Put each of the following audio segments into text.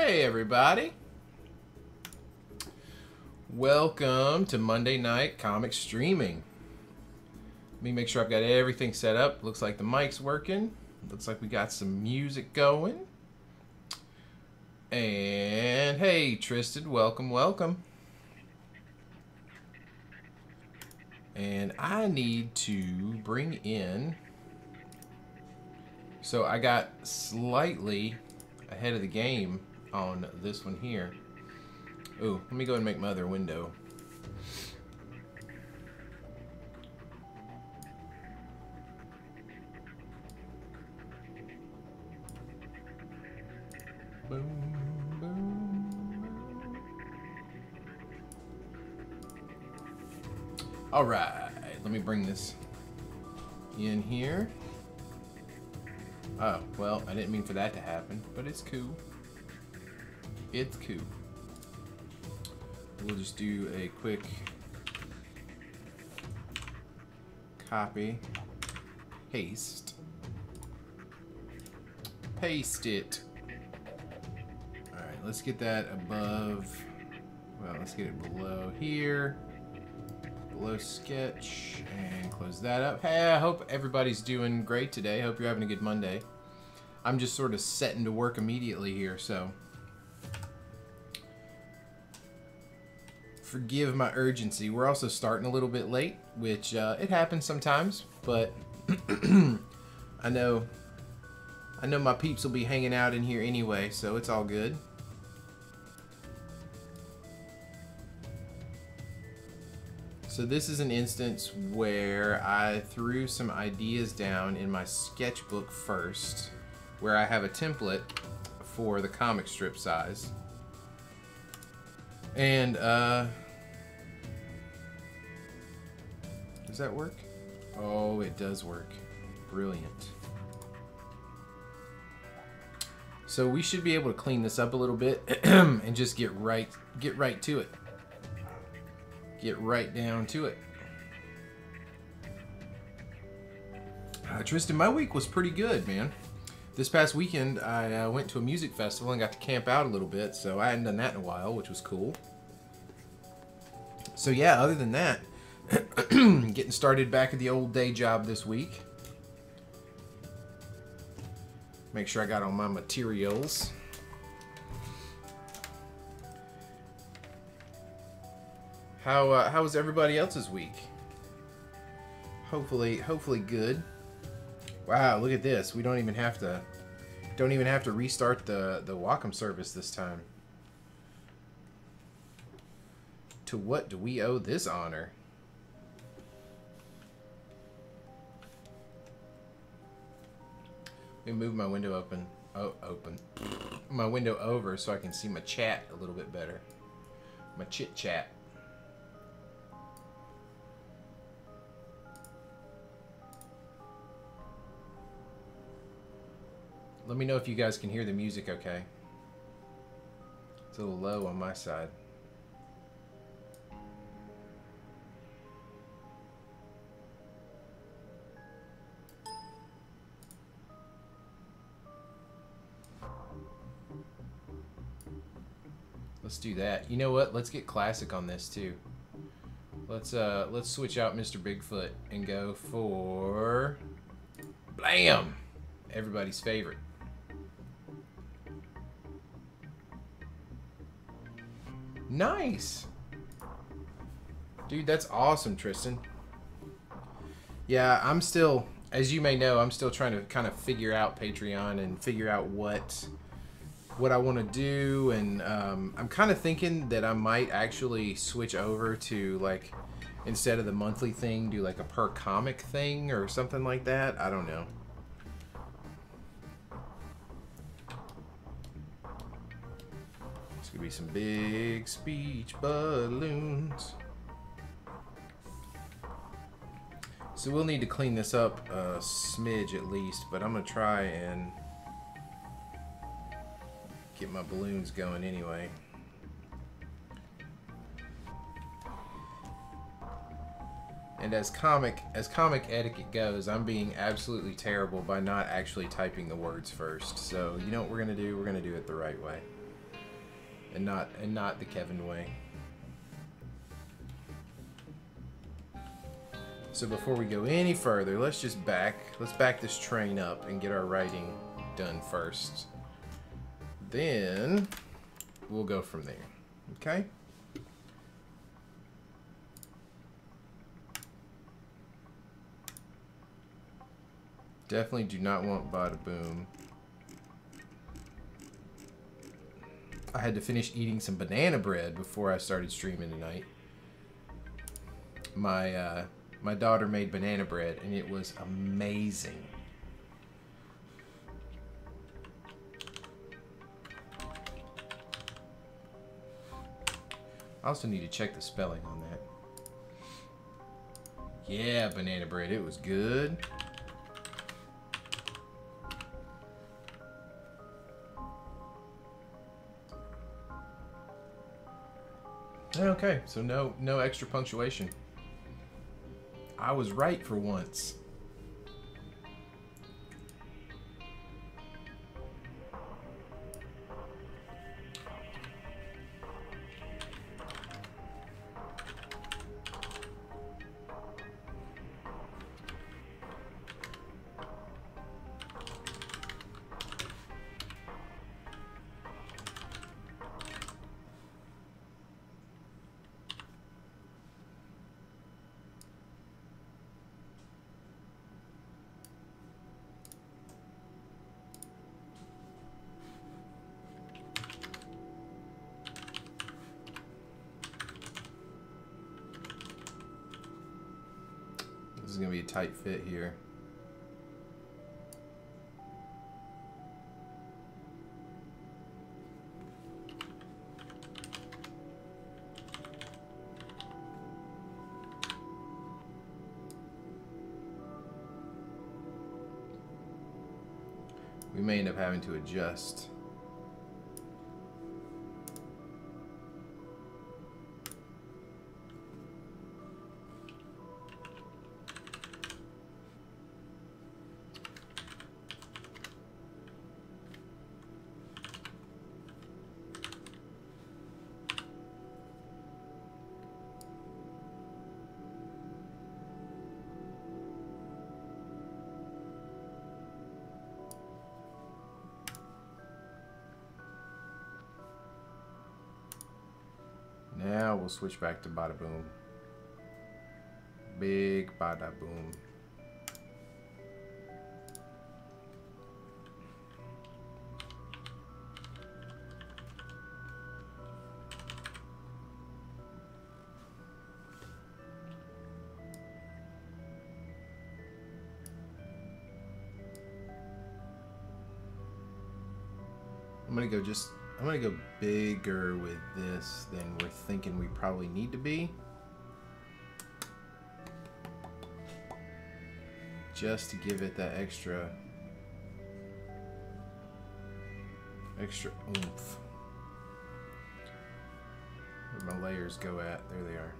Hey everybody! Welcome to Monday Night Comic Streaming. Let me make sure I've got everything set up. Looks like the mic's working. Looks like we got some music going. And hey Tristan, welcome, welcome. And I need to bring in... So I got slightly ahead of the game on this one here. Ooh, let me go and make my other window. Boom, boom. All right, let me bring this in here. Oh, well, I didn't mean for that to happen, but it's cool. It's cool. We'll just do a quick copy, paste, paste it. All right, let's get that above, well, let's get it below here, below sketch, and close that up. Hey, I hope everybody's doing great today. Hope you're having a good Monday. I'm just sort of setting to work immediately here, so forgive my urgency. We're also starting a little bit late, which it happens sometimes, but I know my peeps will be hanging out in here anyway, so it's all good. So this is an instance where I threw some ideas down in my sketchbook first, where I have a template for the comic strip size. And, does that work? Oh, it does work. Brilliant. So we should be able to clean this up a little bit and just get right to it. Get right down to it. Tristan, my week was pretty good, man. This past weekend, I went to a music festival and got to camp out a little bit, so I hadn't done that in a while, which was cool. So yeah, other than that, getting started back at the old day job this week. Make sure I got all my materials. How was everybody else's week? Hopefully good. Wow, look at this. We don't even have to restart the Wacom service this time. To what do we owe this honor? Let me move my window open. Oh, open. My window over so I can see my chat a little bit better. My chit chat. Let me know if you guys can hear the music okay. It's a little low on my side. Let's do that. You know what? Let's get classic on this too. Let's switch out Mr. Bigfoot and go for Blam! Everybody's favorite. Nice! Dude, that's awesome, Tristan. Yeah, I'm still, as you may know, I'm still trying to kind of figure out Patreon and figure out what I want to do, and I'm kind of thinking that I might actually switch over to, like, instead of the monthly thing, do like a per comic thing or something like that. I don't know. It's gonna be some big speech balloons. So we'll need to clean this up a smidge at least, but I'm gonna try and get my balloons going anyway. And as comic etiquette goes, I'm being absolutely terrible by not actually typing the words first. So you know what we're gonna do? We're gonna do it the right way. and not the Kevin way. So before we go any further, let's back this train up and get our writing done first. Then we'll go from there. Okay? Definitely do not want Bada Boom. I had to finish eating some banana bread before I started streaming tonight. My daughter made banana bread and it was amazing. I also need to check the spelling on that. Yeah, banana bread, it was good. Okay, so no extra punctuation. I was right for once. This is gonna be a tight fit here. We may end up having to adjust. Now we'll switch back to Bada Boom. Big Bada Boom. I'm gonna go bigger with this than we're thinking we probably need to be. Just to give it that extra oomph. Where'd my layers go at? There they are.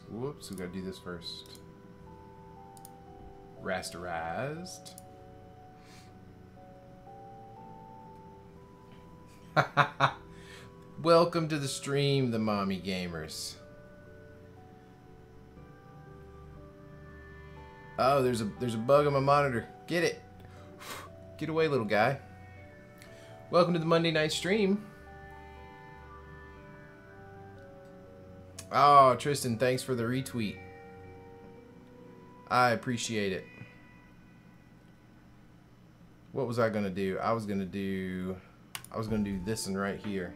Whoops, we gotta do this first. Rasterized. Welcome to the stream, the mommy gamers. Oh, there's a bug on my monitor. Get it. Get away, little guy. Welcome to the Monday night stream. Oh, Tristan, thanks for the retweet. I appreciate it. What was I gonna do? I was gonna do this one right here.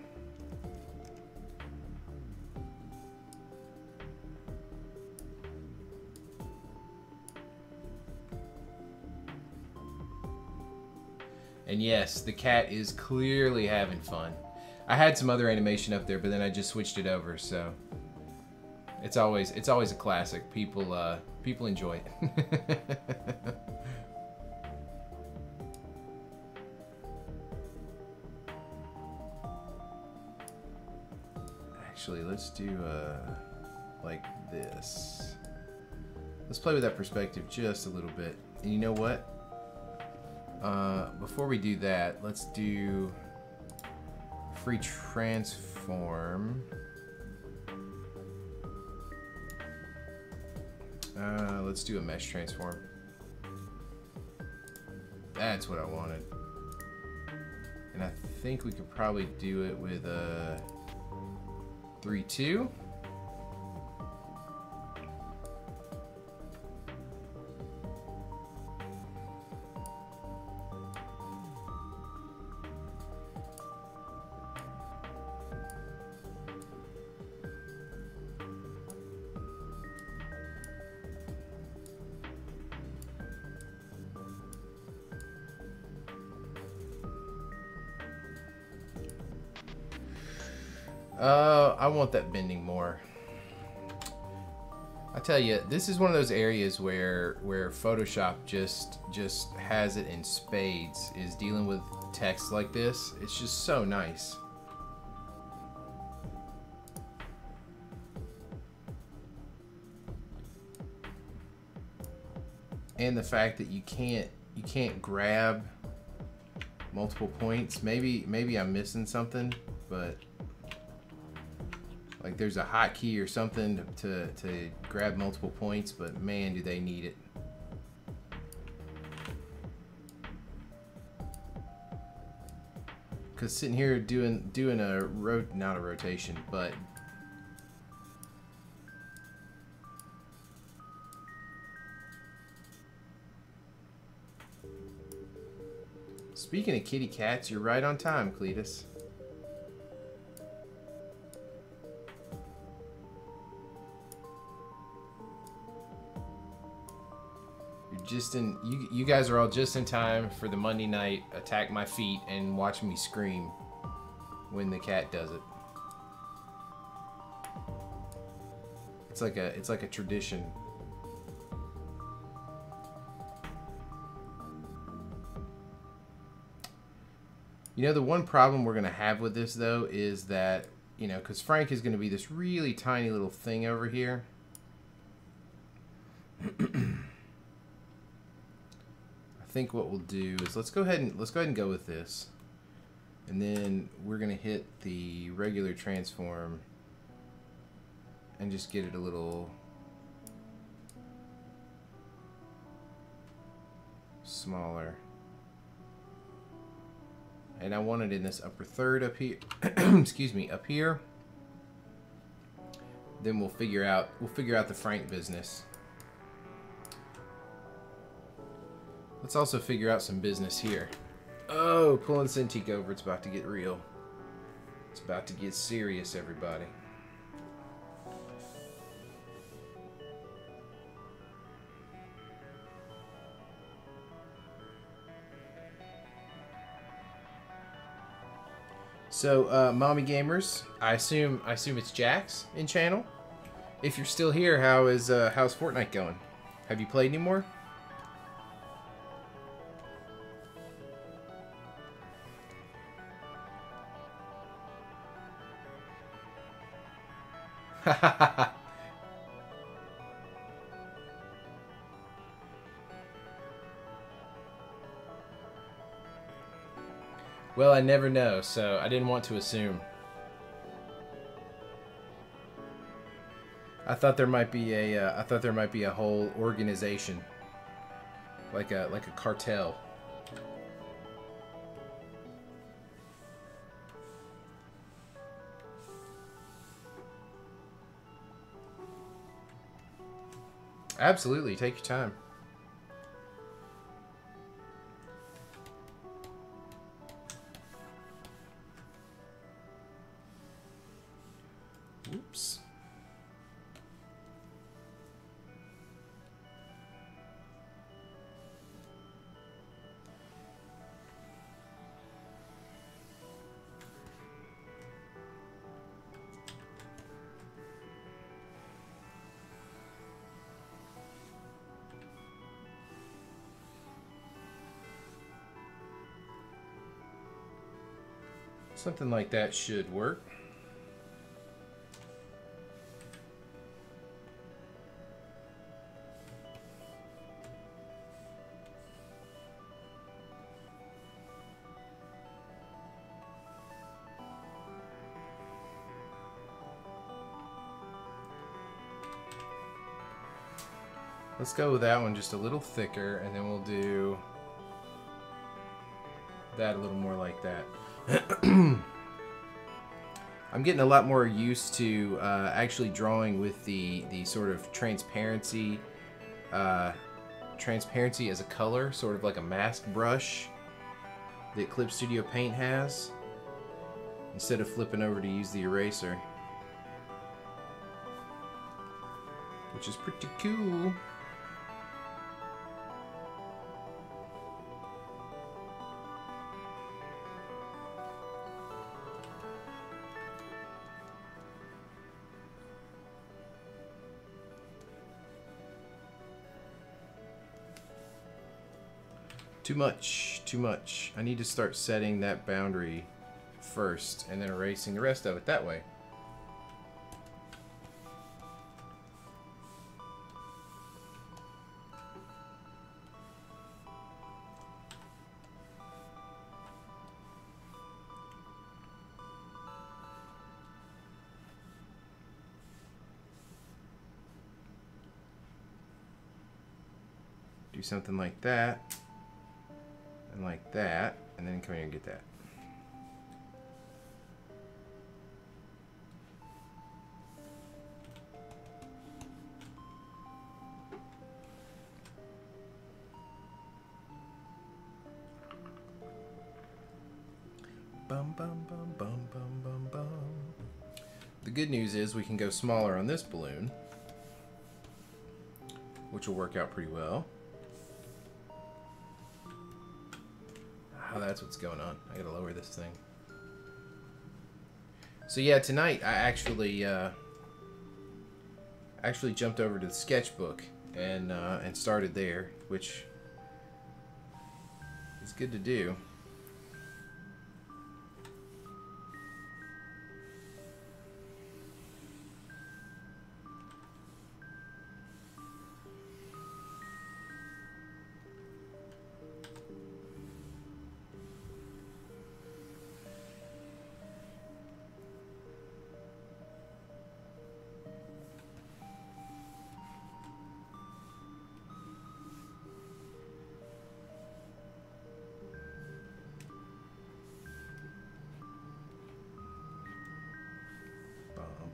And yes, the cat is clearly having fun. I had some other animation up there, but then I just switched it over, so it's always a classic. People enjoy it. Actually, let's do like this. Let's play with that perspective just a little bit. And you know what? Before we do that, let's do free transform. Let's do a mesh transform. That's what I wanted. And I think we could probably do it with a 3-2. I want that bending more. I tell you, this is one of those areas where Photoshop just has it in spades, is dealing with text like this. It's just so nice. And the fact that you can't grab multiple points. Maybe I'm missing something, but like there's a hotkey or something to grab multiple points, but man, do they need it. Cause sitting here doing not a rotation, but speaking of kitty cats, you're right on time, Cletus. You guys are all just in time for the Monday night attack my feet and watch me scream when the cat does it. It's like a tradition. You know, the one problem we're gonna have with this though is that, you know, because Frank is gonna be this really tiny little thing over here. I think what we'll do is let's go ahead and go with this, and then we're gonna hit the regular transform and just get it a little smaller. And I want it in this upper third up here. Excuse me, up here. Then we'll figure out the Frank business. Let's also figure out some business here. Oh, pulling Cintiq over. It's about to get real. It's about to get serious, everybody. So, Mommy Gamers, I assume it's Jax in channel. If you're still here, how's Fortnite going? Have you played anymore? Well, I never know, so I didn't want to assume. I thought there might be a whole organization, like a cartel. Absolutely, take your time. Oops. Something like that should work. Let's go with that one just a little thicker, and then we'll do that a little more like that. I'm getting a lot more used to actually drawing with the sort of transparency as a color, sort of like a mask brush that Clip Studio Paint has, instead of flipping over to use the eraser, which is pretty cool. Too much, too much. I need to start setting that boundary first and then erasing the rest of it that way. Do something like that. And like that, and then come here and get that. Bum, bum, bum, bum, bum, bum, bum. The good news is we can go smaller on this balloon, which will work out pretty well. Oh, that's what's going on. I gotta lower this thing. So yeah, tonight I actually jumped over to the sketchbook and started there, which is good to do.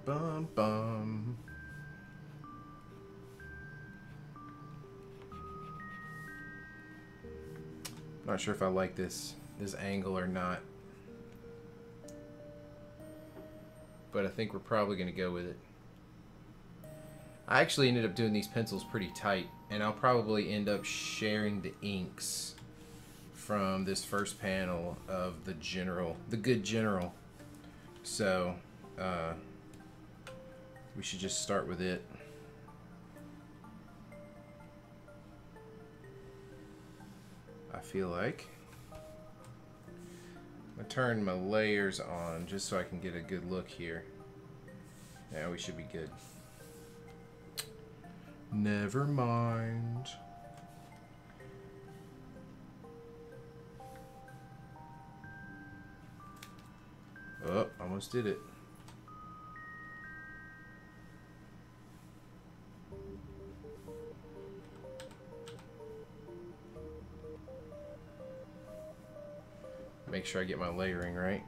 Bum, bum. Not sure if I like this angle or not, but I think we're probably going to go with it. I actually ended up doing these pencils pretty tight, and I'll probably end up sharing the inks from this first panel of the Good General. So we should just start with it. I feel like. I'm gonna turn my layers on just so I can get a good look here. Yeah, we should be good. Never mind. Oh, almost did it. Make sure I get my layering right.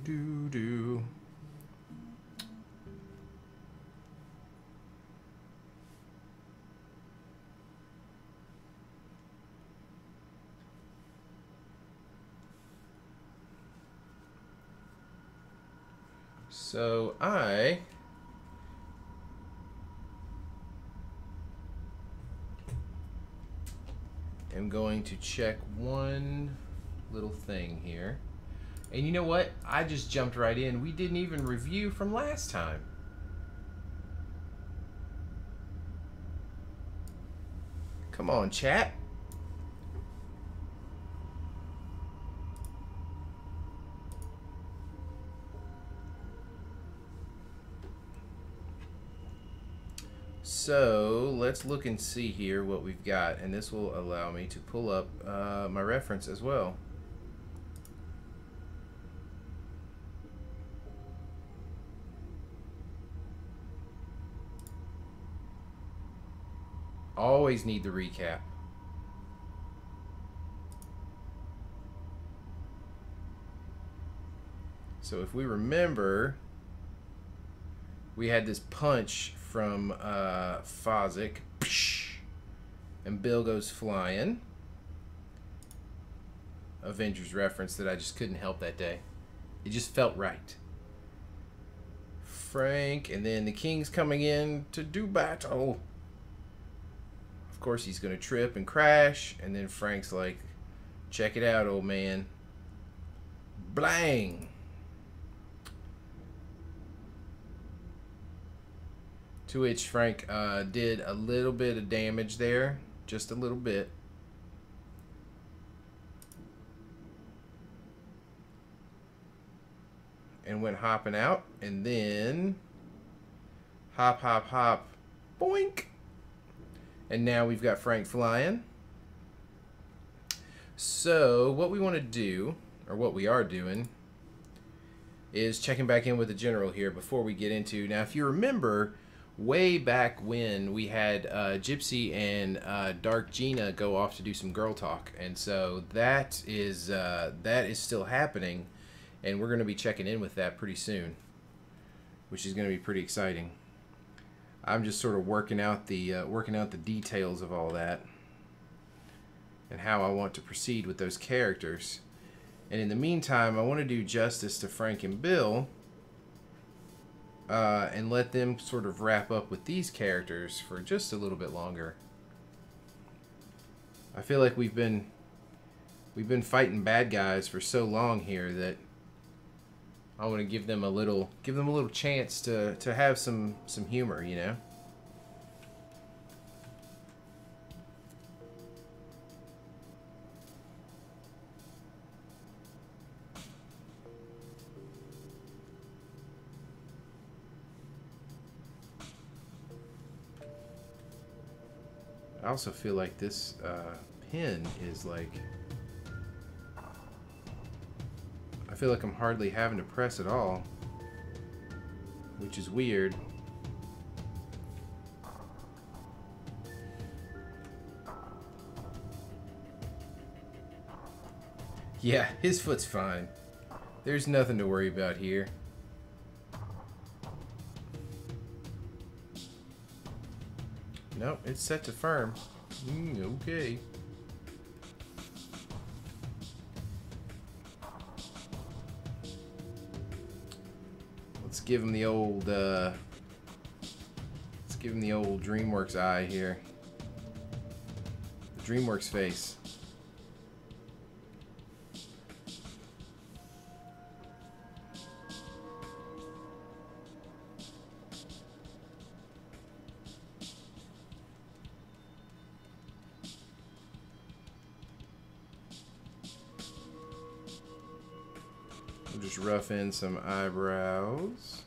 Do. So I am going to check one little thing here. And you know what? I just jumped right in. We didn't even review from last time. Come on, chat. So let's look and see here what we've got, and this will allow me to pull up my reference as well. Always need the recap. So if we remember, we had this punch from Fozzik, and Bill goes flying. Avengers reference that I just couldn't help that day. It just felt right. Frank, and then the King's coming in to do battle. Of course, he's going to trip and crash, and then Frank's like, check it out, old man. Blang! To which Frank did a little bit of damage there. Just a little bit. And went hopping out. And then hop, hop, hop. Boink! And now we've got Frank flying. So what we want to do, or what we are doing, is checking back in with the general here before we get into... Now, if you remember... Way back when we had Gypsy and Dark Gina go off to do some girl talk, and so that is still happening, and we're going to be checking in with that pretty soon, which is going to be pretty exciting. I'm just sort of working out the details of all that and how I want to proceed with those characters. And in the meantime, I want to do justice to Frank and Bill. And let them sort of wrap up with these characters for just a little bit longer. I feel like we've been fighting bad guys for so long here that I want to give them a little chance to have some humor, you know. I also feel like this pin is like... I feel like I'm hardly having to press at all, which is weird. Yeah, his foot's fine. There's nothing to worry about here. Nope, it's set to firm. Okay. Let's give him the old DreamWorks eye here. The DreamWorks face. Just rough in some eyebrows.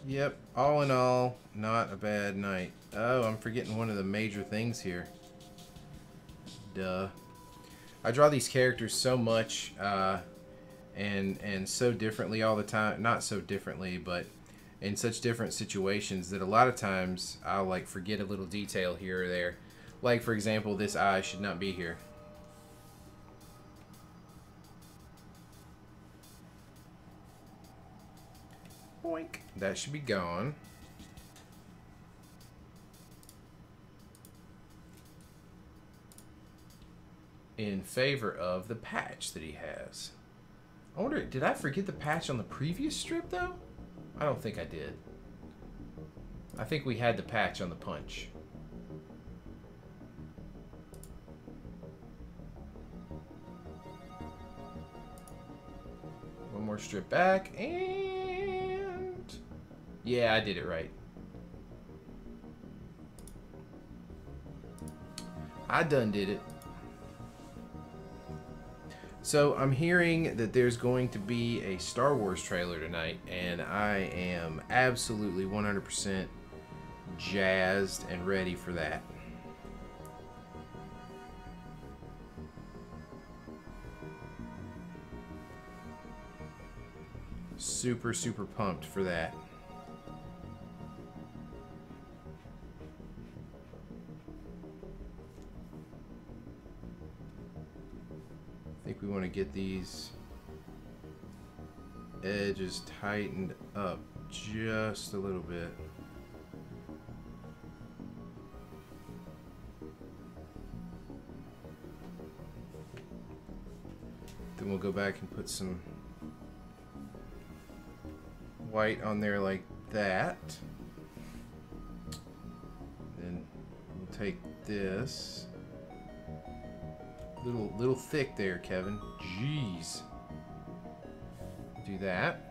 Yep, all in all, not a bad night. Oh, I'm forgetting one of the major things here. Duh. I draw these characters so much and so differently all the time. Not so differently, but in such different situations that a lot of times I'll like forget a little detail here or there. Like, for example, this eye should not be here. Boink. That should be gone. In favor of the patch that he has. I wonder, did I forget the patch on the previous strip though? I don't think I did. I think we had the patch on the punch. One more strip back, and... yeah, I did it right. I done did it. So I'm hearing that there's going to be a Star Wars trailer tonight, and I am absolutely 100% jazzed and ready for that. Super, super pumped for that. I think we want to get these edges tightened up just a little bit. Then we'll go back and put some white on there like that. Then we'll take this. Little thick there, Kevin. Jeez. Do that.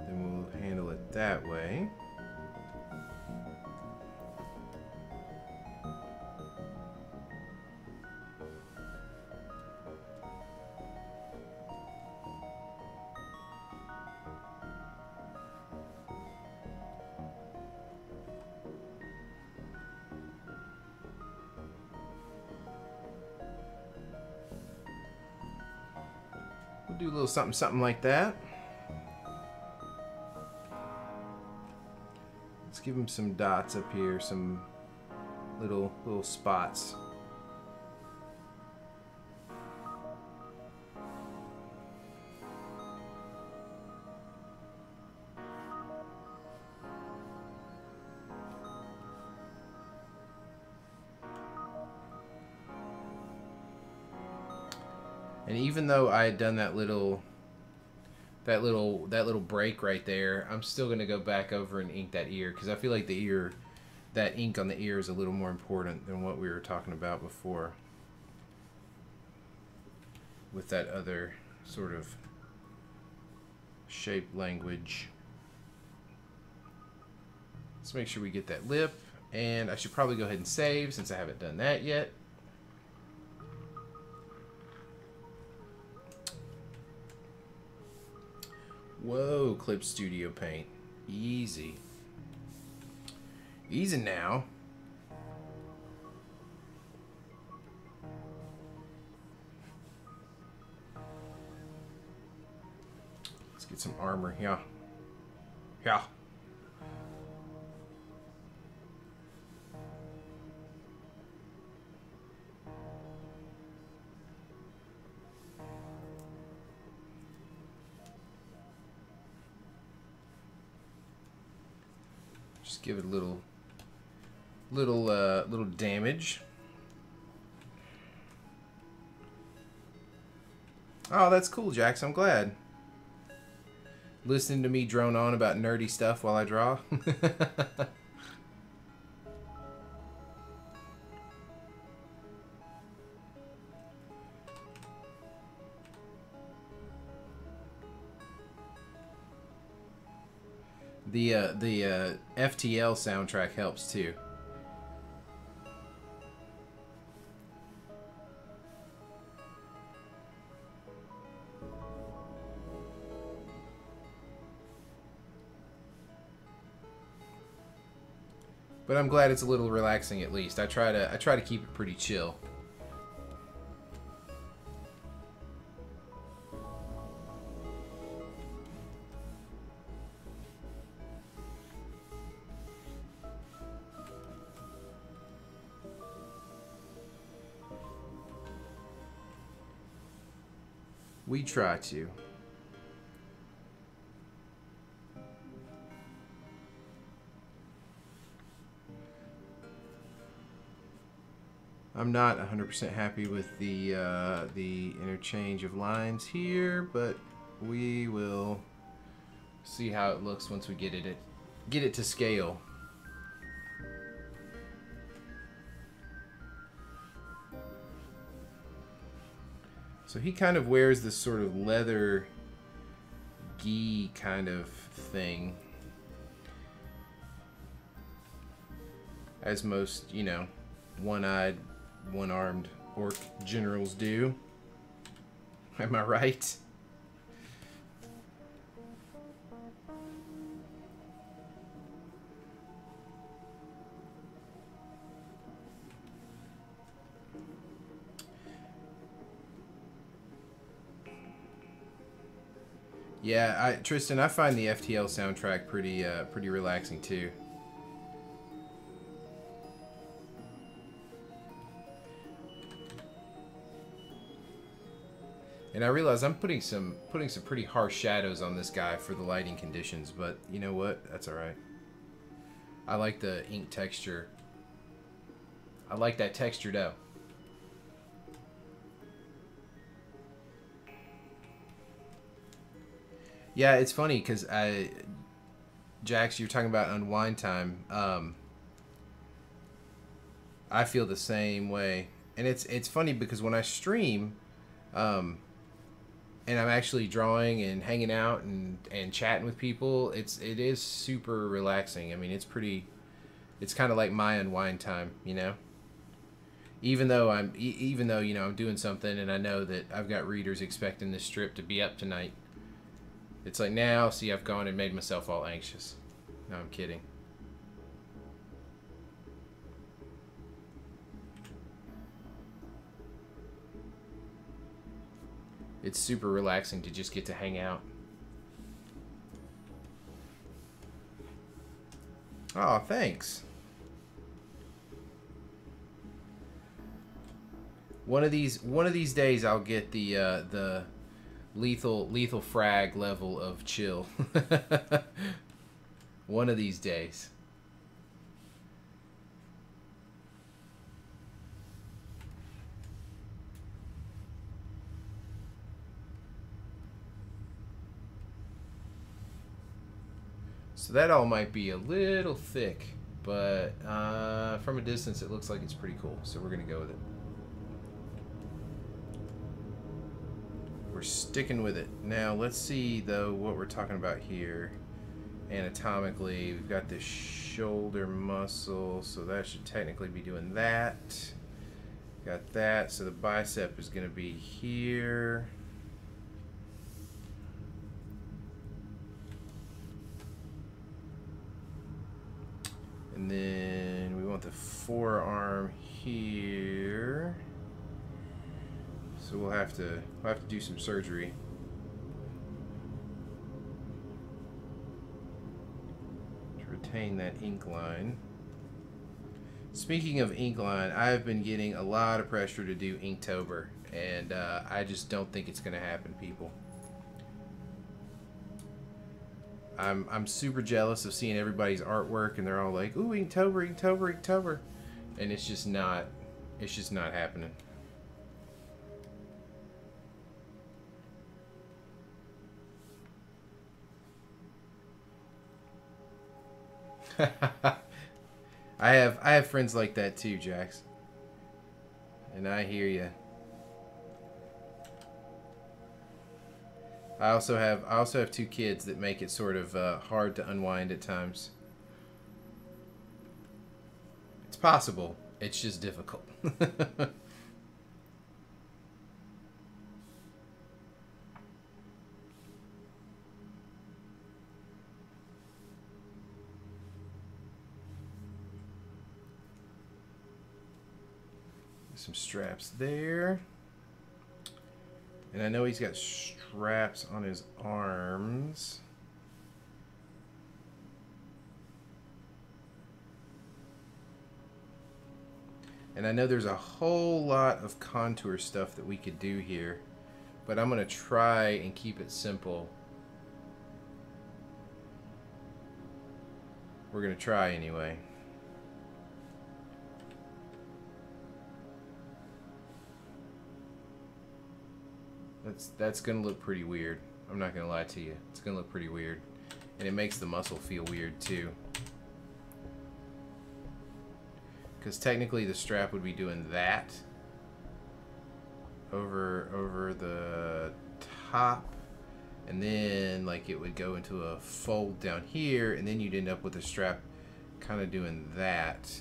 Then we'll handle it that way. We'll do a little something like that. Let's give him some dots up here, some little spots. And even though I had done that little break right there, I'm still gonna go back over and ink that ear because I feel like that ink on the ear is a little more important than what we were talking about before with that other sort of shape language. Let's make sure we get that lip, and I should probably go ahead and save since I haven't done that yet. Whoa, Clip Studio Paint. Easy. Easy now. Let's get some armor here. Yeah. Just give it a little damage. Oh, that's cool, Jax. I'm glad. Listening to me drone on about nerdy stuff while I draw. The FTL soundtrack helps too. But I'm glad it's a little relaxing at least. I try to keep it pretty chill. We try to. I'm not 100% happy with the interchange of lines here, but we will see how it looks once we get it to scale. So he kind of wears this sort of leather gi kind of thing, as most, you know, one-eyed, one-armed orc generals do. Am I right? Yeah, Tristan, I find the FTL soundtrack pretty relaxing too. And I realize I'm putting some pretty harsh shadows on this guy for the lighting conditions, but you know what? That's all right. I like the ink texture. I like that texture though. Yeah, it's funny because Jax, you're talking about unwind time. I feel the same way, and it's funny because when I stream, and I'm actually drawing and hanging out and chatting with people, it is super relaxing. I mean, it's kind of like my unwind time, you know. Even though you know I'm doing something and I know that I've got readers expecting this strip to be up tonight. It's like, now, see, I've gone and made myself all anxious. No, I'm kidding. It's super relaxing to just get to hang out. Oh, thanks. One of these days I'll get the lethal frag level of chill. One of these days. So that all might be a little thick, but from a distance it looks like it's pretty cool. So we're gonna go with it. We're sticking with it. Now let's see though what we're talking about here. Anatomically, we've got this shoulder muscle, so that should technically be doing that. Got that, so the bicep is going to be here. And then we want the forearm here. So we'll have to do some surgery. To retain that ink line. Speaking of ink line, I've been getting a lot of pressure to do Inktober, and I just don't think it's going to happen, people. I'm super jealous of seeing everybody's artwork, and they're all like, "Ooh, Inktober, Inktober, Inktober," and it's just not happening. I have friends like that too, Jax. And I hear you. I also have two kids that make it sort of hard to unwind at times. It's possible. It's just difficult. Some straps there. And I know he's got straps on his arms. And I know there's a whole lot of contour stuff that we could do here, but I'm going to try and keep it simple. We're going to try anyway. That's going to look pretty weird. I'm not gonna lie to you. It's gonna look pretty weird. And it makes the muscle feel weird too. Because technically the strap would be doing that over the top, and then like it would go into a fold down here, and then you'd end up with the strap kind of doing that,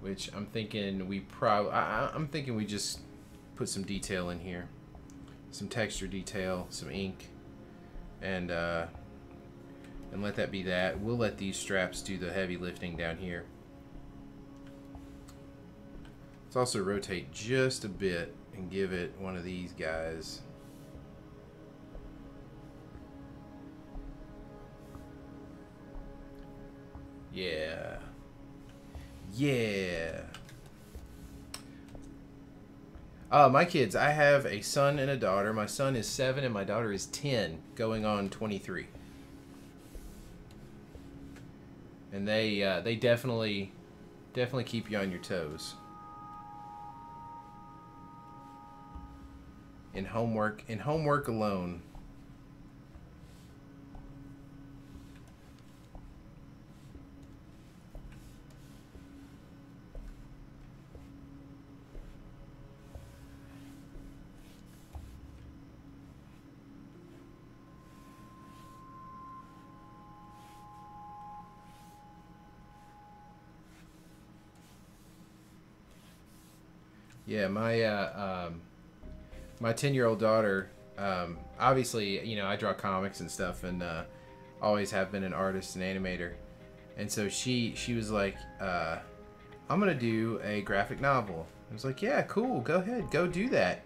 which I'm thinking we probably I'm thinking we just put some detail in here, some texture detail, some ink, and let that be that. We'll let these straps do the heavy lifting down here. Let's also rotate just a bit and give it one of these guys. Yeah. Yeah. My kids, I have a son and a daughter. My son is 7 and my daughter is 10, going on 23. And they definitely keep you on your toes. In homework alone. Yeah, my 10-year-old daughter, obviously, you know, I draw comics and stuff, and always have been an artist and animator. And so she was like, I'm gonna do a graphic novel. I was like, yeah, cool, go ahead, go do that.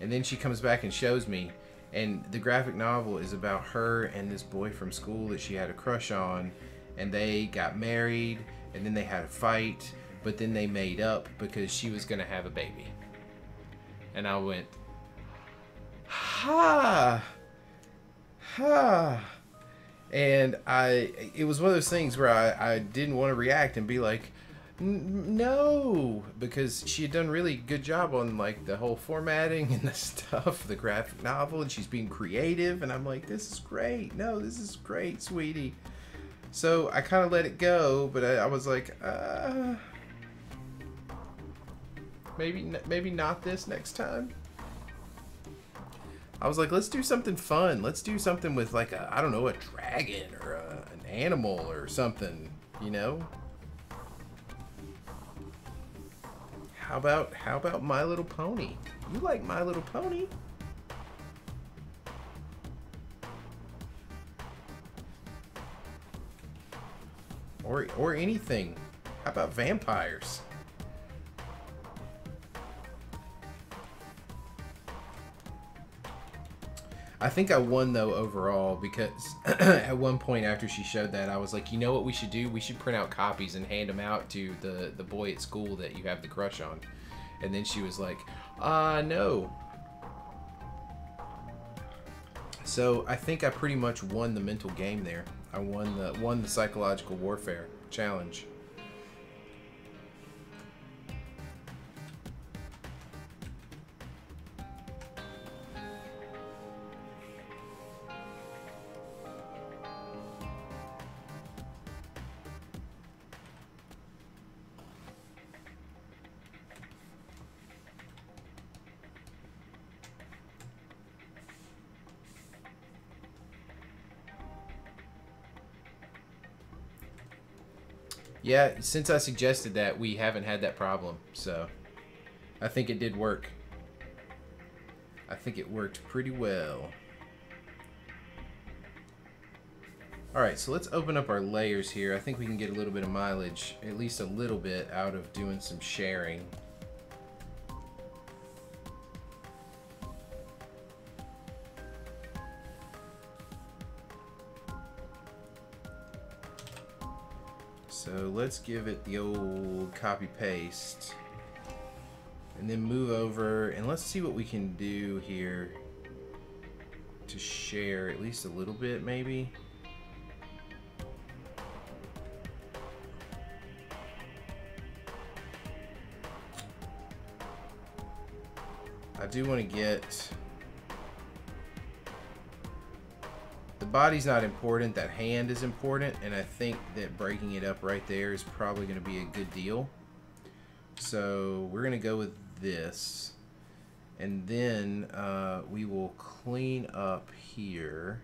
And then she comes back and shows me, and the graphic novel is about her and this boy from school that she had a crush on, and they got married, and then they had a fight, but then they made up because she was gonna have a baby. And I went, ha, ha. And it was one of those things where I didn't want to react and be like, no, because she had done a really good job on like the whole formatting and the stuff, the graphic novel, and she's being creative, and I'm like, this is great. No, this is great, sweetie. So I kind of let it go, but I was like, maybe not this next time. I was like, let's do something fun. Let's do something with like I don't know, a dragon or an animal or something, you know? How about My Little Pony? You like My Little Pony? Or anything. How about vampires? I think I won though overall, because at one point after she showed that, I was like, you know what we should do? We should print out copies and hand them out to the boy at school that you have the crush on. And then she was like, no. So I think I pretty much won the mental game there. I won the psychological warfare challenge. Yeah, since I suggested that, we haven't had that problem, so I think it did work. I think it worked pretty well. Alright, so let's open up our layers here. I think we can get a little bit of mileage, at least a little bit, out of doing some sharing. So let's give it the old copy paste and then move over, and let's see what we can do here to share at least a little bit, maybe. I do want to get... The body's not important, that hand is important, and I think that breaking it up right there is probably going to be a good deal. So we're going to go with this. And then we will clean up here.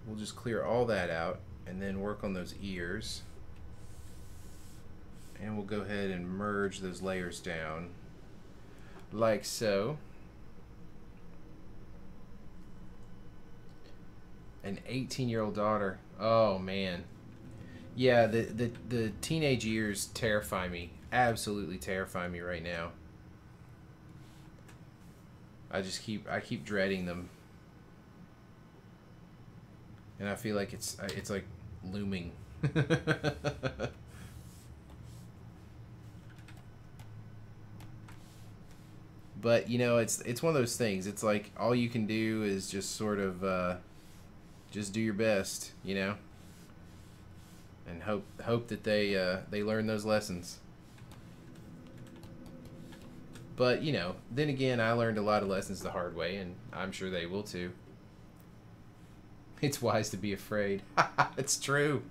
We'll just clear all that out and then work on those ears. And we'll go ahead and merge those layers down like so. An 18-year-old daughter. Oh man. Yeah, the teenage years terrify me. Absolutely terrify me right now. I keep dreading them. And I feel like it's like looming. But, you know, it's one of those things. It's like all you can do is just sort of just do your best, you know, and hope that they learn those lessons. But, you know, then again, I learned a lot of lessons the hard way, and I'm sure they will too. It's wise to be afraid. It's true.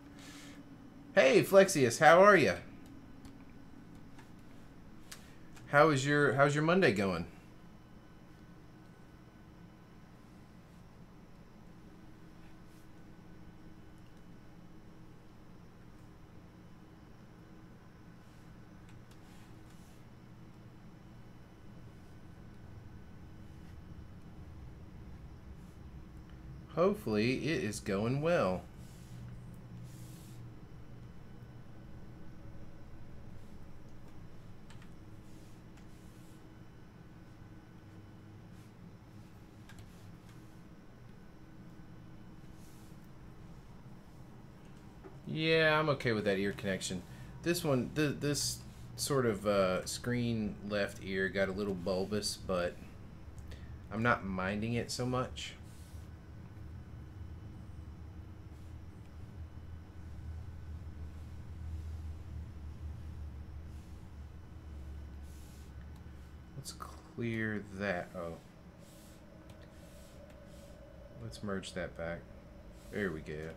Hey, Flexius, how are you? How's your Monday going? Hopefully it is going well. Yeah, I'm okay with that ear connection. This one, this sort of screen left ear got a little bulbous, but I'm not minding it so much. Let's clear that. Oh. Let's merge that back. There we go.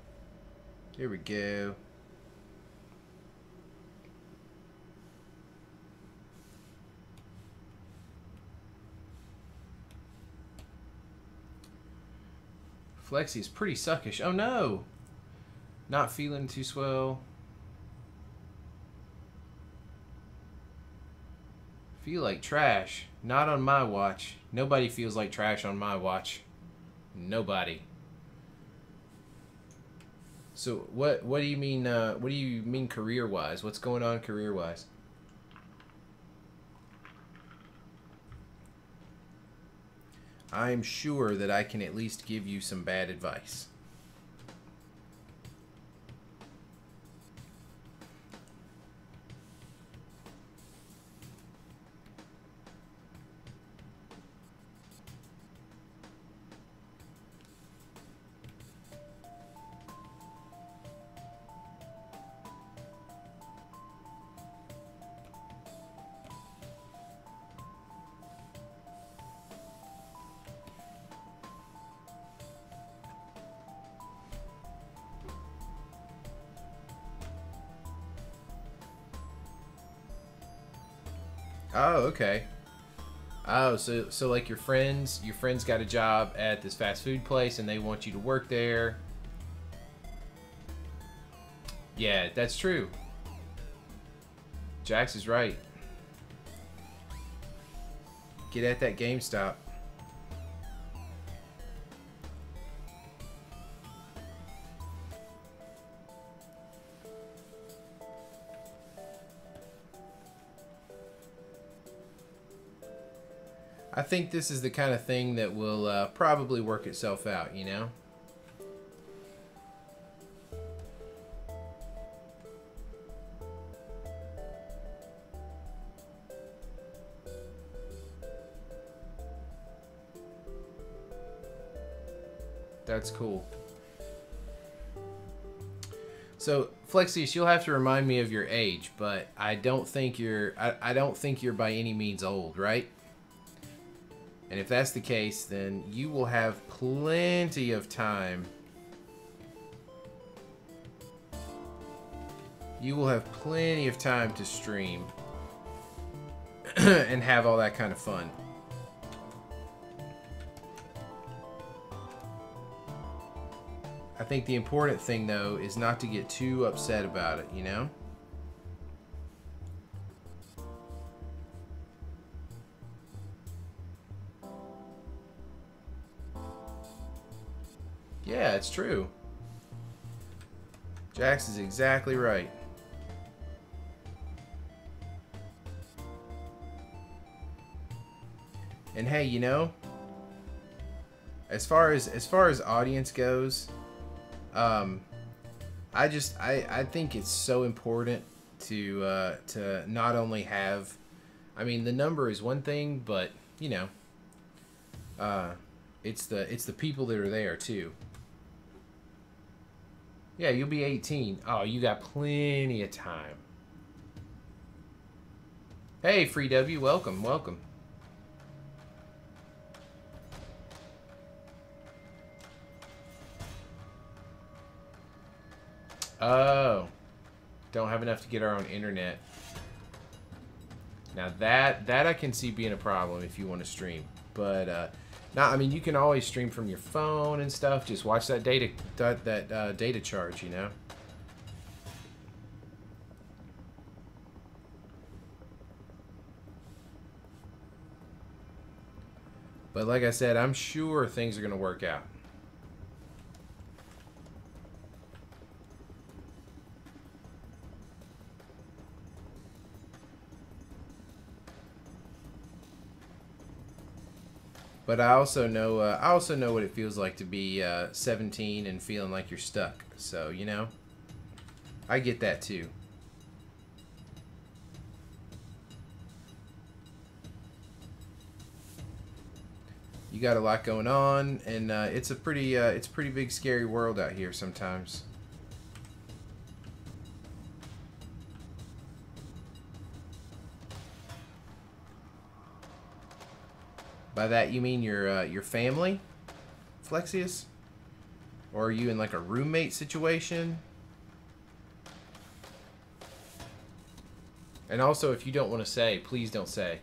Here we go. Flexi is pretty suckish. Oh no! Not feeling too swell. Feel like trash. Not on my watch. Nobody feels like trash on my watch. Nobody. So what do you mean? What do you mean career-wise? What's going on career-wise? I'm sure that I can at least give you some bad advice. Oh, okay. Oh, so like your friends got a job at this fast food place and they want you to work there. Yeah, that's true. Jax is right. Get at that GameStop. I think this is the kind of thing that will probably work itself out, you know? That's cool. So, Flexius, you'll have to remind me of your age, but I don't think you're I don't think you're by any means old, right? And if that's the case, then you will have plenty of time. You will have plenty of time to stream and have all that kind of fun. I think the important thing, though, is not to get too upset about it, you know? Yeah, it's true. Jax is exactly right. And hey, you know, as far as audience goes, I think it's so important to not only have, I mean, the number is one thing, but you know, it's the people that are there too. Yeah, you'll be 18. Oh, you got plenty of time. Hey, Free W, welcome, welcome. Oh, don't have enough to get our own internet. Now that I can see being a problem if you want to stream, but now I mean you can always stream from your phone and stuff. Just watch that data data charge, you know. But like I said, I'm sure things are gonna work out. But I also know what it feels like to be 17 and feeling like you're stuck. So you know, I get that too. You got a lot going on, and it's a pretty big, scary world out here sometimes. By that you mean your family, Flexius? Or are you in like a roommate situation? And also, if you don't want to say, please don't say.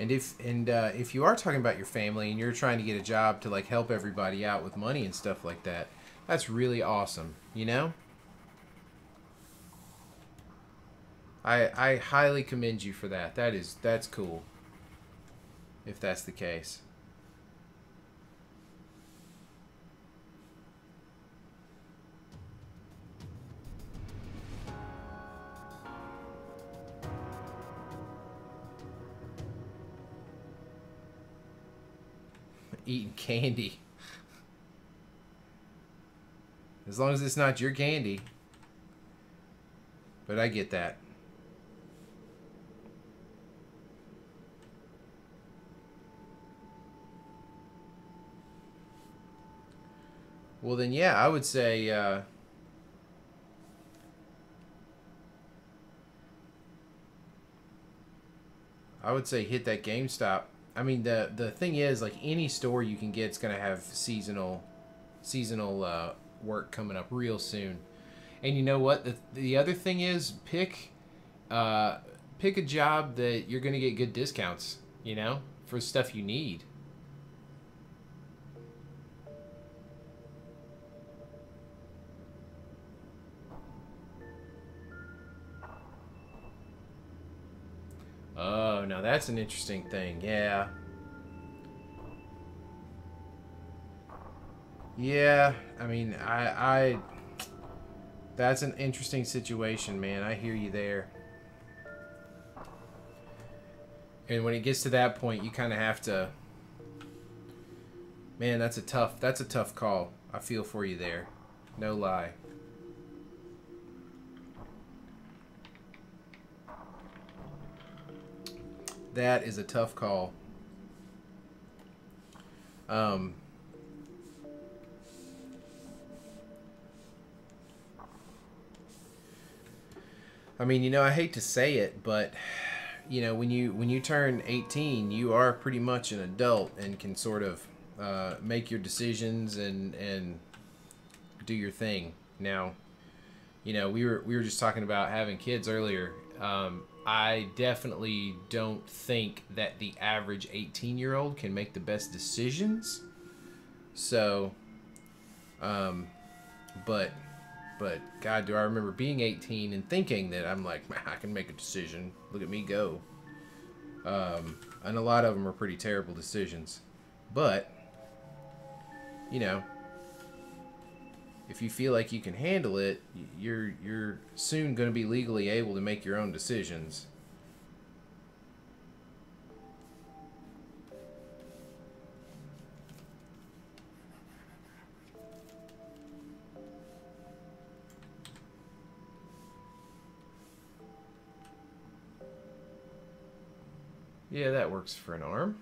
And if you are talking about your family and you're trying to get a job to like help everybody out with money and stuff like that, that's really awesome, you know? I highly commend you for that. That's cool. If that's the case. Eating candy. As long as it's not your candy. But I get that. Well then, yeah, I would say hit that GameStop. I mean, the thing is, like, any store you can get is gonna have seasonal work coming up real soon. And you know what? The other thing is, pick a job that you're gonna get good discounts. You know, for stuff you need. Oh, now that's an interesting thing. Yeah. Yeah, I mean, that's an interesting situation, man. I hear you there. And when it gets to that point, you kind of have to. Man, that's a tough call. I feel for you there. No lie. That is a tough call. I mean, you know, I hate to say it, but you know, when you turn 18, you are pretty much an adult and can sort of make your decisions and do your thing. Now, you know, we were just talking about having kids earlier. I definitely don't think that the average 18-year-old can make the best decisions. So, but God, do I remember being 18 and thinking that I'm like, I can make a decision. Look at me go. And a lot of them are pretty terrible decisions. But, you know, if you feel like you can handle it, you're soon going to be legally able to make your own decisions. Yeah, that works for an arm.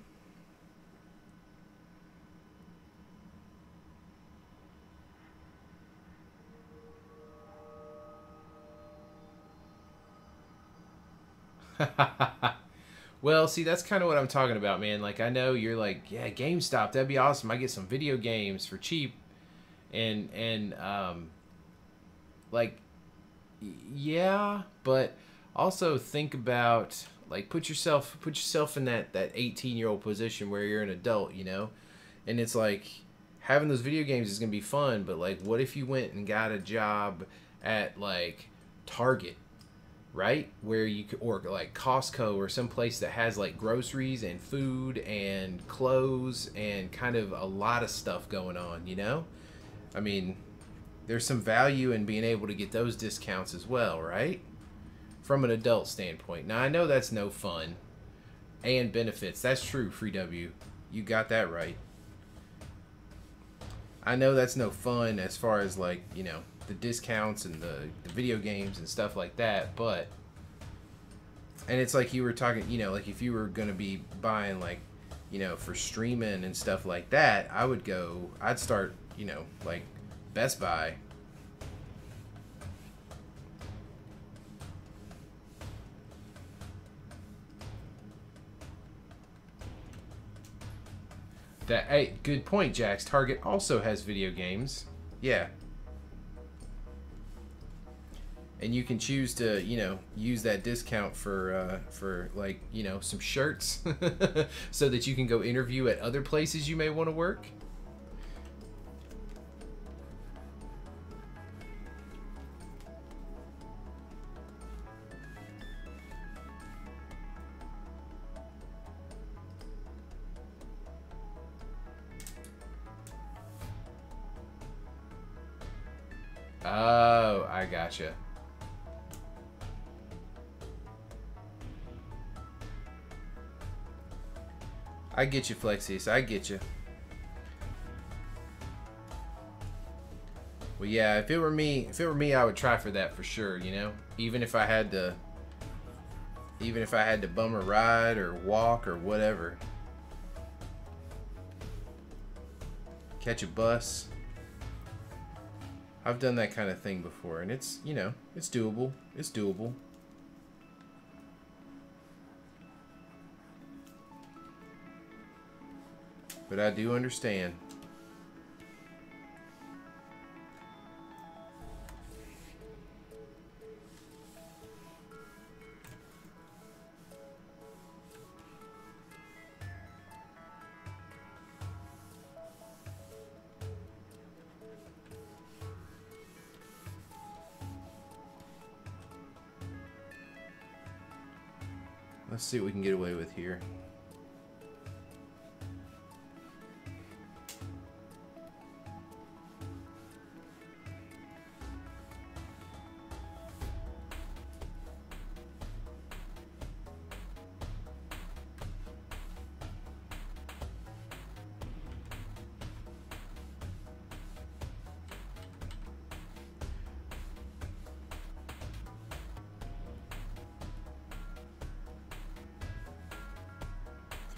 Well, see, that's kind of what I'm talking about, man. Like, I know you're like, yeah, GameStop, that'd be awesome. I get some video games for cheap, and like, yeah, but also think about like put yourself in that 18-year-old position where you're an adult, you know, and it's like having those video games is gonna be fun, but like, what if you went and got a job at like Target, right? Where you could, or like Costco or some place that has like groceries and food and clothes and kind of a lot of stuff going on, you know? I mean, there's some value in being able to get those discounts as well, right? From an adult standpoint. Now, I know that's no fun and benefits. That's true, Free W. You got that right. I know that's no fun as far as like, you know, the discounts and the video games and stuff like that, but and it's like you were talking, you know, like if you were going to be buying like, you know, for streaming and stuff like that, I'd start, you know, like Best Buy. That, hey, good point, Jax. Target also has video games. Yeah. And you can choose to, you know, use that discount for like, you know, some shirts so that you can go interview at other places you may want to work. Oh, I gotcha. I get you, Flexius. I get you. Well, yeah. If it were me, I would try for that for sure. You know, even if I had to bum a ride or walk or whatever, catch a bus. I've done that kind of thing before, and it's, you know, it's doable. It's doable. But I do understand. Let's see what we can get away with here.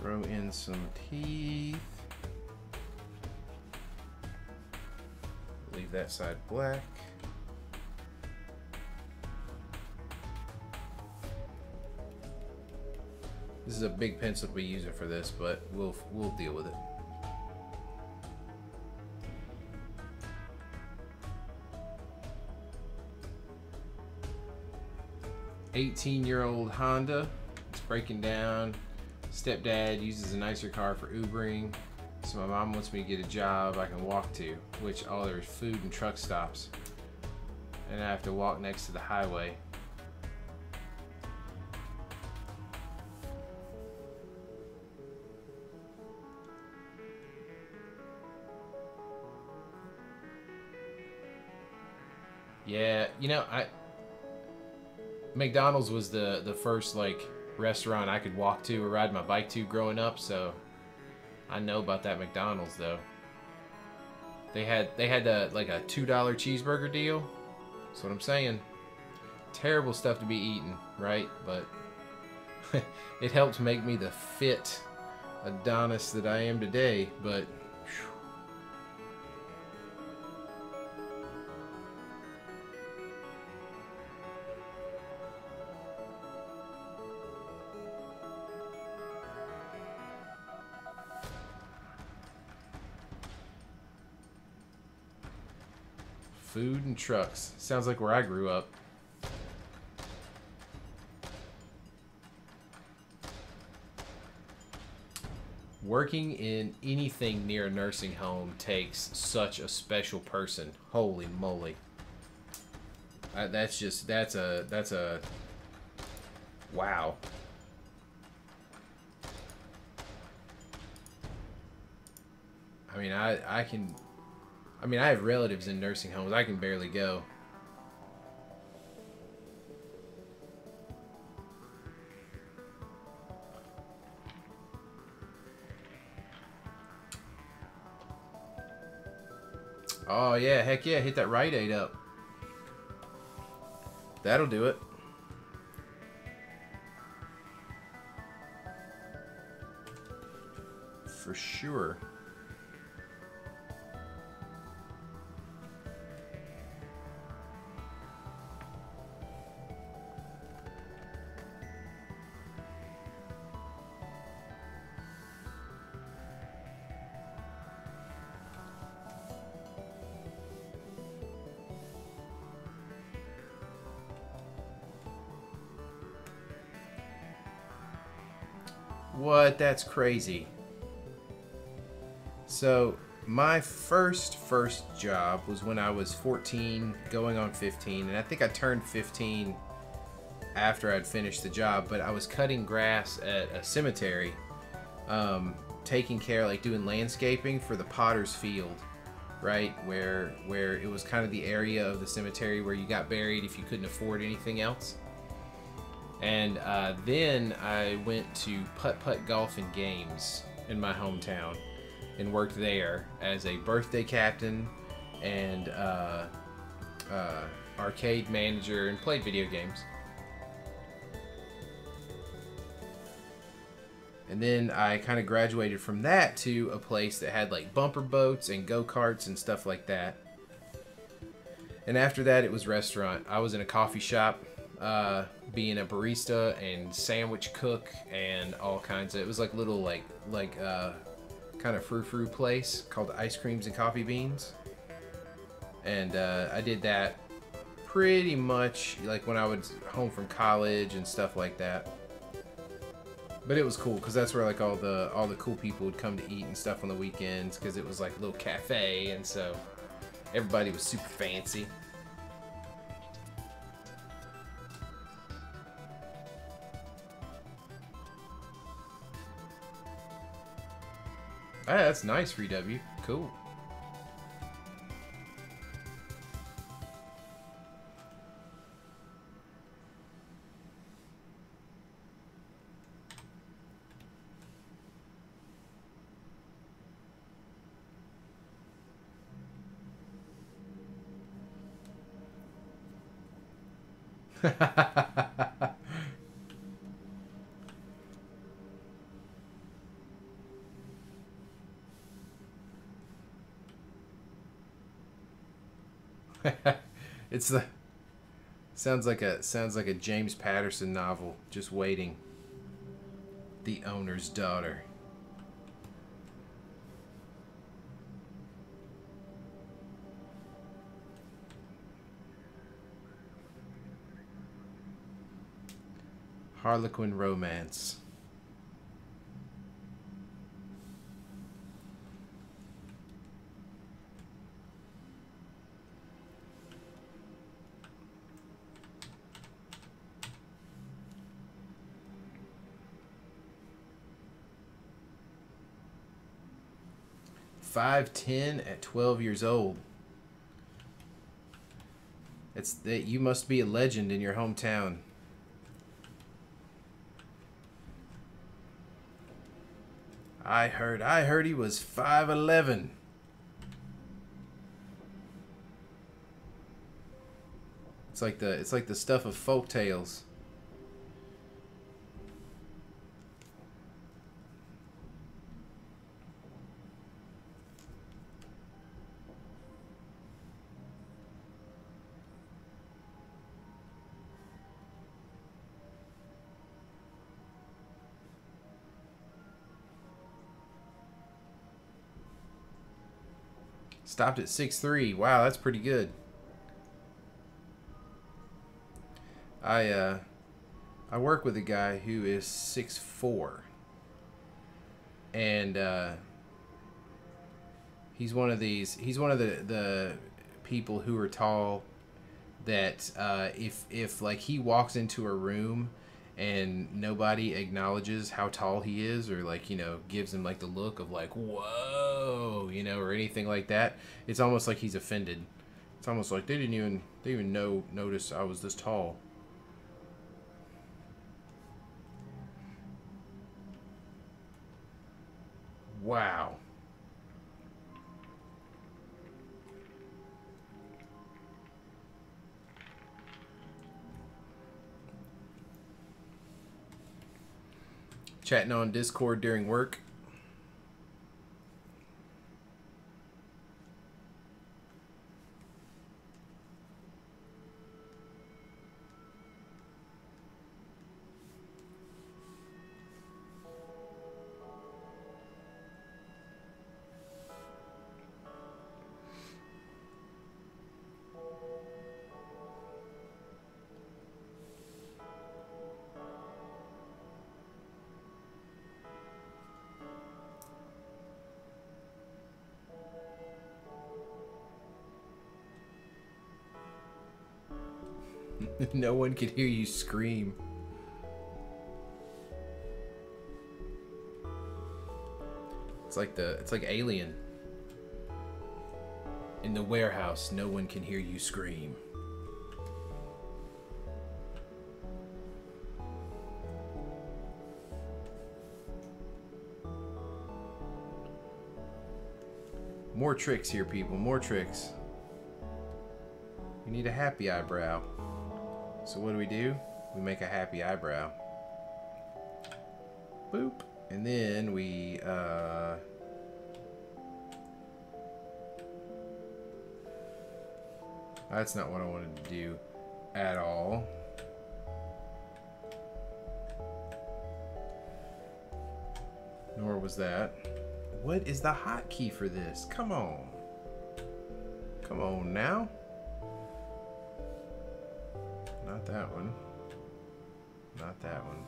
Throw in some teeth. Leave that side black. This is a big pencil to be using for this, but we'll deal with it. "18-year-old Honda. It's breaking down. Stepdad uses a nicer car for Ubering. So my mom wants me to get a job I can walk to, which all there's food and truck stops. And I have to walk next to the highway. Yeah, you know, McDonald's was the first like restaurant I could walk to or ride my bike to growing up, so I know about that McDonald's though. They had like a $2 cheeseburger deal. That's what I'm saying. Terrible stuff to be eating, right? But it helped make me the fit Adonis that I am today, but whew. Food and trucks. Sounds like where I grew up. Working in anything near a nursing home takes such a special person. Holy moly. That's a wow. I mean, I have relatives in nursing homes. I can barely go. Oh yeah, heck yeah, hit that Rite Aid up. That'll do it. For sure. What? That's crazy. So my first job was when I was 14, going on 15, and I think I turned 15 after I'd finished the job, but I was cutting grass at a cemetery, taking care, like doing landscaping for the Potter's Field, right? Where it was kind of the area of the cemetery where you got buried if you couldn't afford anything else. And then I went to Putt Putt Golf and Games in my hometown and worked there as a birthday captain and arcade manager and played video games. And then I kind of graduated from that to a place that had like bumper boats and go-karts and stuff like that. And after that, it was restaurant. I was in a coffee shop, being a barista and sandwich cook and all kinds of. It was like little kind of frou-frou place called Ice Creams and Coffee Beans. And I did that pretty much like when I was home from college and stuff like that. But it was cool because that's where like all the cool people would come to eat and stuff on the weekends because it was like a little cafe, and so everybody was super fancy. Ah, that's nice, Free W. Cool. It's the sounds like a James Patterson novel just waiting. The owner's daughter. Harlequin romance. $5'10" at 12 years old. It's that you must be a legend in your hometown. I heard he was 5'11". It's like the stuff of folk tales. Stopped at 6'3". Wow, that's pretty good. I work with a guy who is 6'4", and he's one of the people who are tall that if like he walks into a room and nobody acknowledges how tall he is, or like, you know, gives him like the look of like, whoa, you know, or anything like that, it's almost like he's offended. It's almost like they didn't even notice I was this tall. Wow. Chatting on Discord during work. No one can hear you scream. It's like Alien. In the warehouse, no one can hear you scream. More tricks here, people. More tricks. We need a happy eyebrow. So what do? We make a happy eyebrow. Boop. And then we, that's not what I wanted to do at all. Nor was that. What is the hotkey for this? Come on. Come on now. Not that one. Not that one.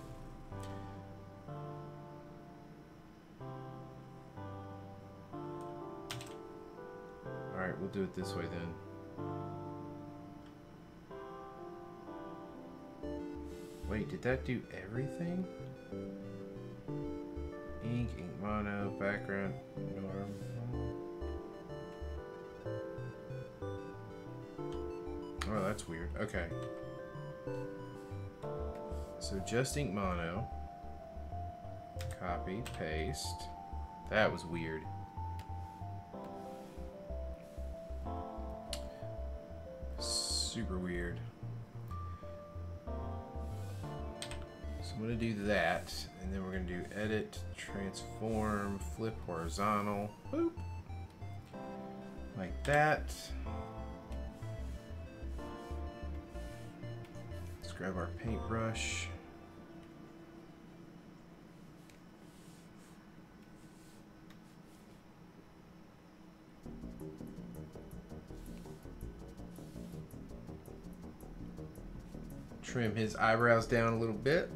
Alright, we'll do it this way then. Wait, did that do everything? Ink mono, background, norm. Oh, that's weird. Okay. So just ink mono. Copy, paste. That was weird. Super weird. So I'm going to do that, and then we're going to do edit, transform, flip horizontal. Boop. Like that. grab our paintbrush. Trim his eyebrows down a little bit.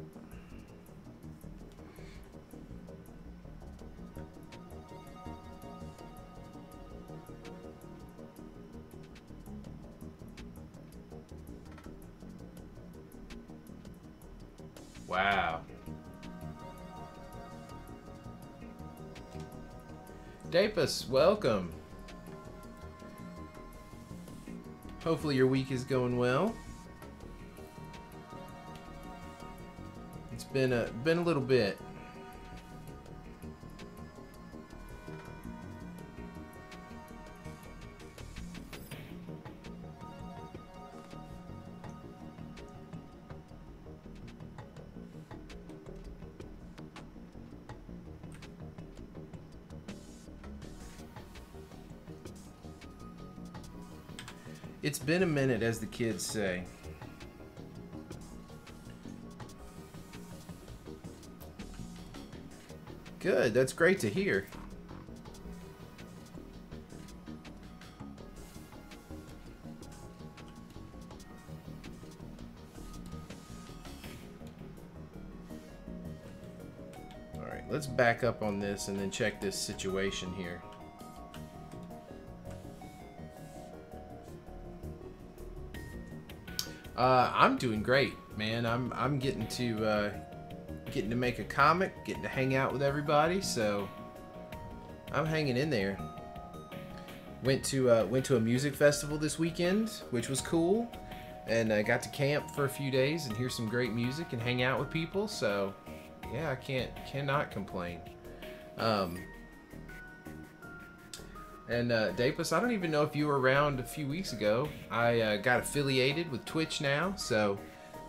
Wow. Dapus, welcome. Hopefully your week is going well. It's been a little bit. It's been a minute, as the kids say. Good, that's great to hear. All right, let's back up on this and then check this situation here. I'm doing great, man. I'm getting to make a comic, getting to hang out with everybody, so I'm hanging in there. Went to a music festival this weekend, which was cool, and I got to camp for a few days and hear some great music and hang out with people. So yeah, I cannot complain. And Dapus, I don't even know if you were around a few weeks ago. I got affiliated with Twitch now, so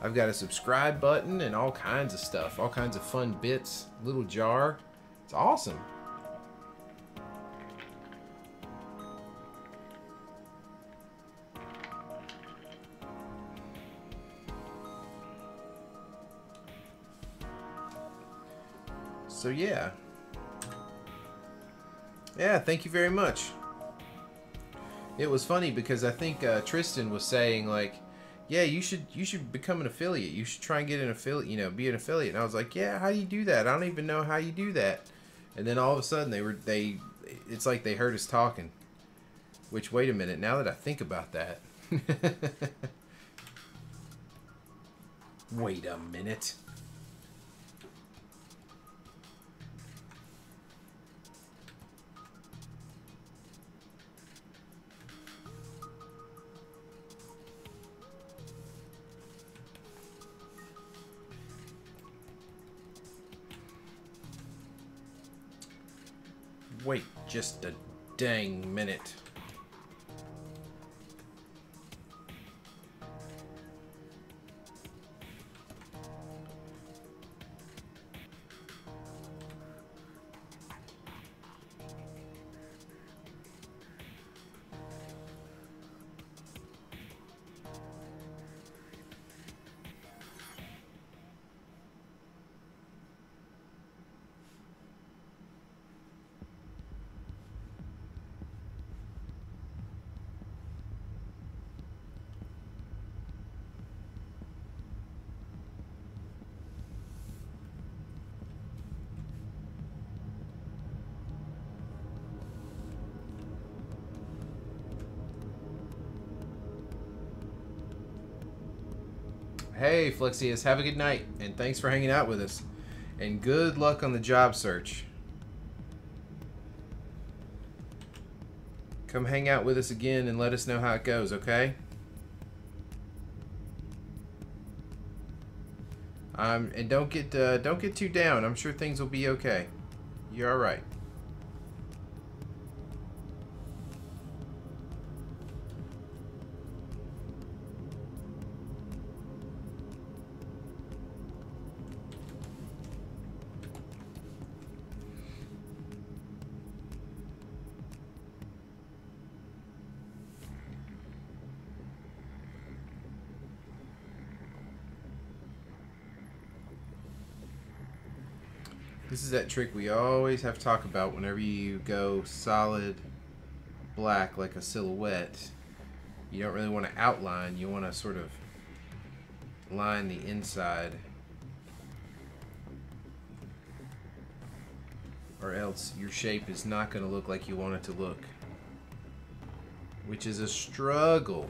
I've got a subscribe button and all kinds of stuff, all kinds of fun bits, little jar. It's awesome. So yeah. Yeah, thank you very much. It was funny because I think Tristan was saying, like, yeah, you should become an affiliate. You should try and get an affiliate, you know, be an affiliate. And I was like, yeah, how do you do that? I don't even know how you do that. And then all of a sudden it's like they heard us talking. Which, wait a minute, now that I think about that. Wait a minute. Wait just a dang minute. Hey, Flexius, have a good night, and thanks for hanging out with us. And good luck on the job search. Come hang out with us again and let us know how it goes, okay? And don't get too down. I'm sure things will be okay. You're all right. This is that trick we always have to talk about whenever you go solid black like a silhouette. You don't really want to outline, you want to sort of line the inside, or else your shape is not going to look like you want it to look, which is a struggle.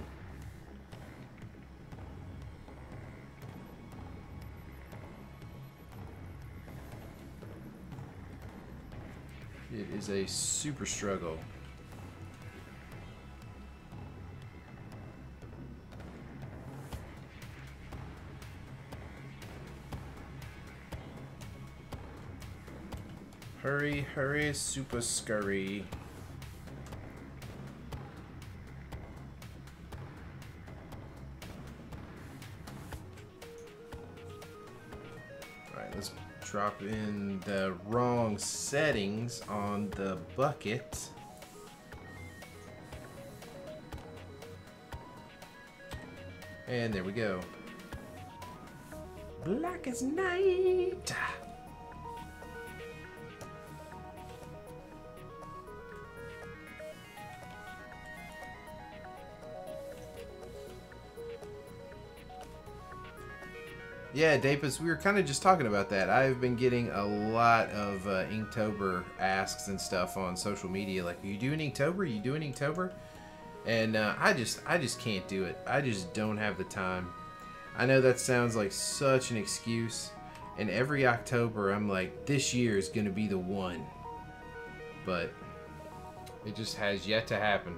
It is a super struggle. Hurry, hurry, super scurry. Alright, let's drop in the wrong settings on the bucket. And there we go. Black as night. Yeah, Dapus, we were kind of just talking about that. I've been getting a lot of Inktober asks and stuff on social media, like, "Are you doing Inktober? Are you doing Inktober?" And I just can't do it. I just don't have the time. I know that sounds like such an excuse, and every October I'm like, this year is gonna be the one, but it just has yet to happen.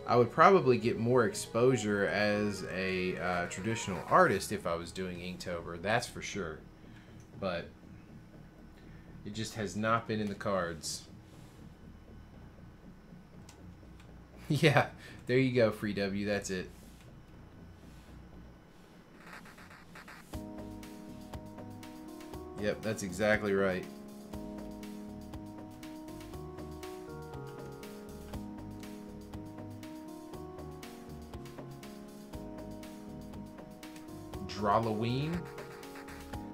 I would probably get more exposure as a traditional artist if I was doing Inktober, that's for sure. But it just has not been in the cards. Yeah, there you go, Free W, that's it. Yep, that's exactly right. Drawloween?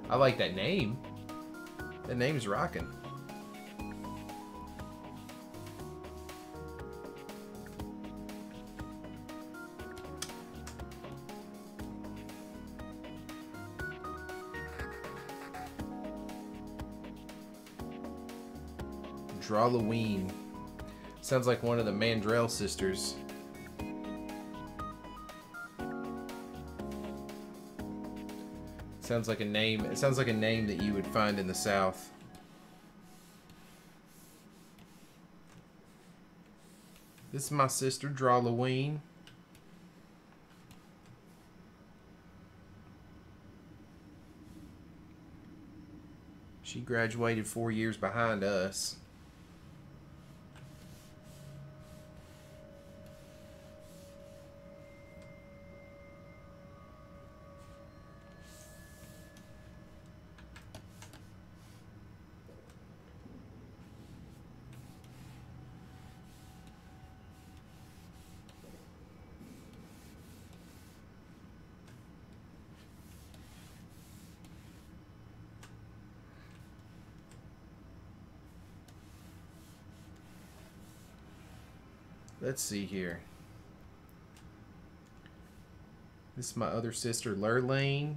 I like that name. That name's rocking. Drawloween. Sounds like one of the Mandrell sisters. Sounds like a name. It sounds like a name that you would find in the South. This is my sister, Drawloween. She graduated 4 years behind us. Let's see here. This is my other sister, Lurlane.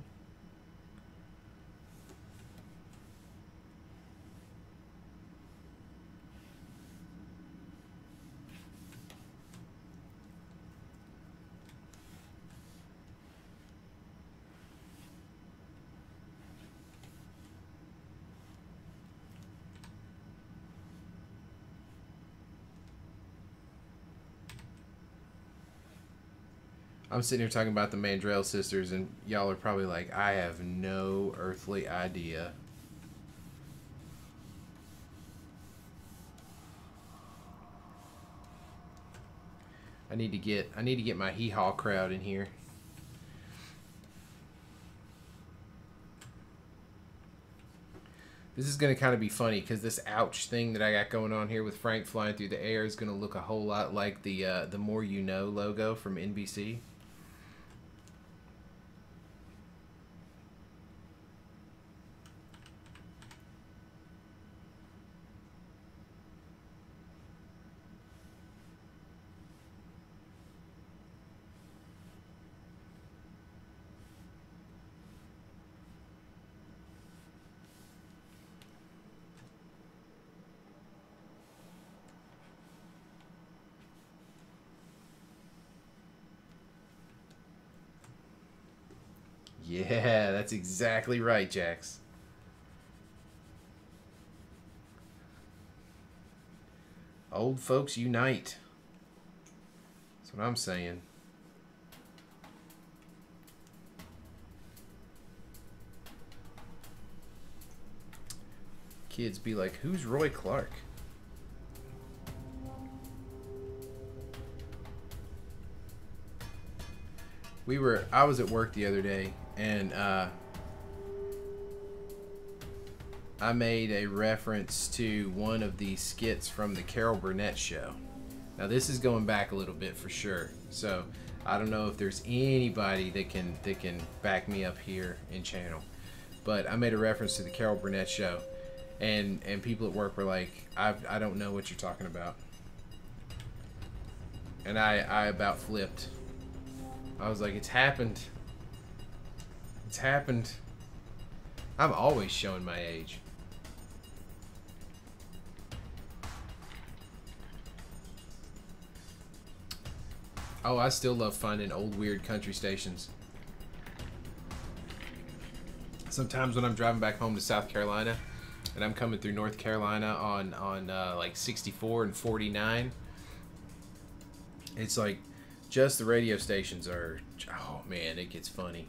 I'm sitting here talking about the Mandrell sisters, and y'all are probably like, I have no earthly idea. I need to get my hee-haw crowd in here. This is going to kind of be funny because this ouch thing that I got going on here with Frank flying through the air is going to look a whole lot like the More You Know logo from NBC. Yeah, that's exactly right, Jax. Old folks unite. That's what I'm saying. Kids be like, who's Roy Clark? I was at work the other day, and I made a reference to one of the skits from the Carol Burnett show. Now this is going back a little bit for sure, so I don't know if there's anybody that can back me up here in channel, but I made a reference to the Carol Burnett show, and people at work were like, I don't know what you're talking about, and I about flipped. I was like, it's happened. It's happened. I'm always showing my age. Oh, I still love finding old weird country stations. Sometimes when I'm driving back home to South Carolina and I'm coming through North Carolina on like 64 and 49, it's like just the radio stations are, oh man, it gets funny.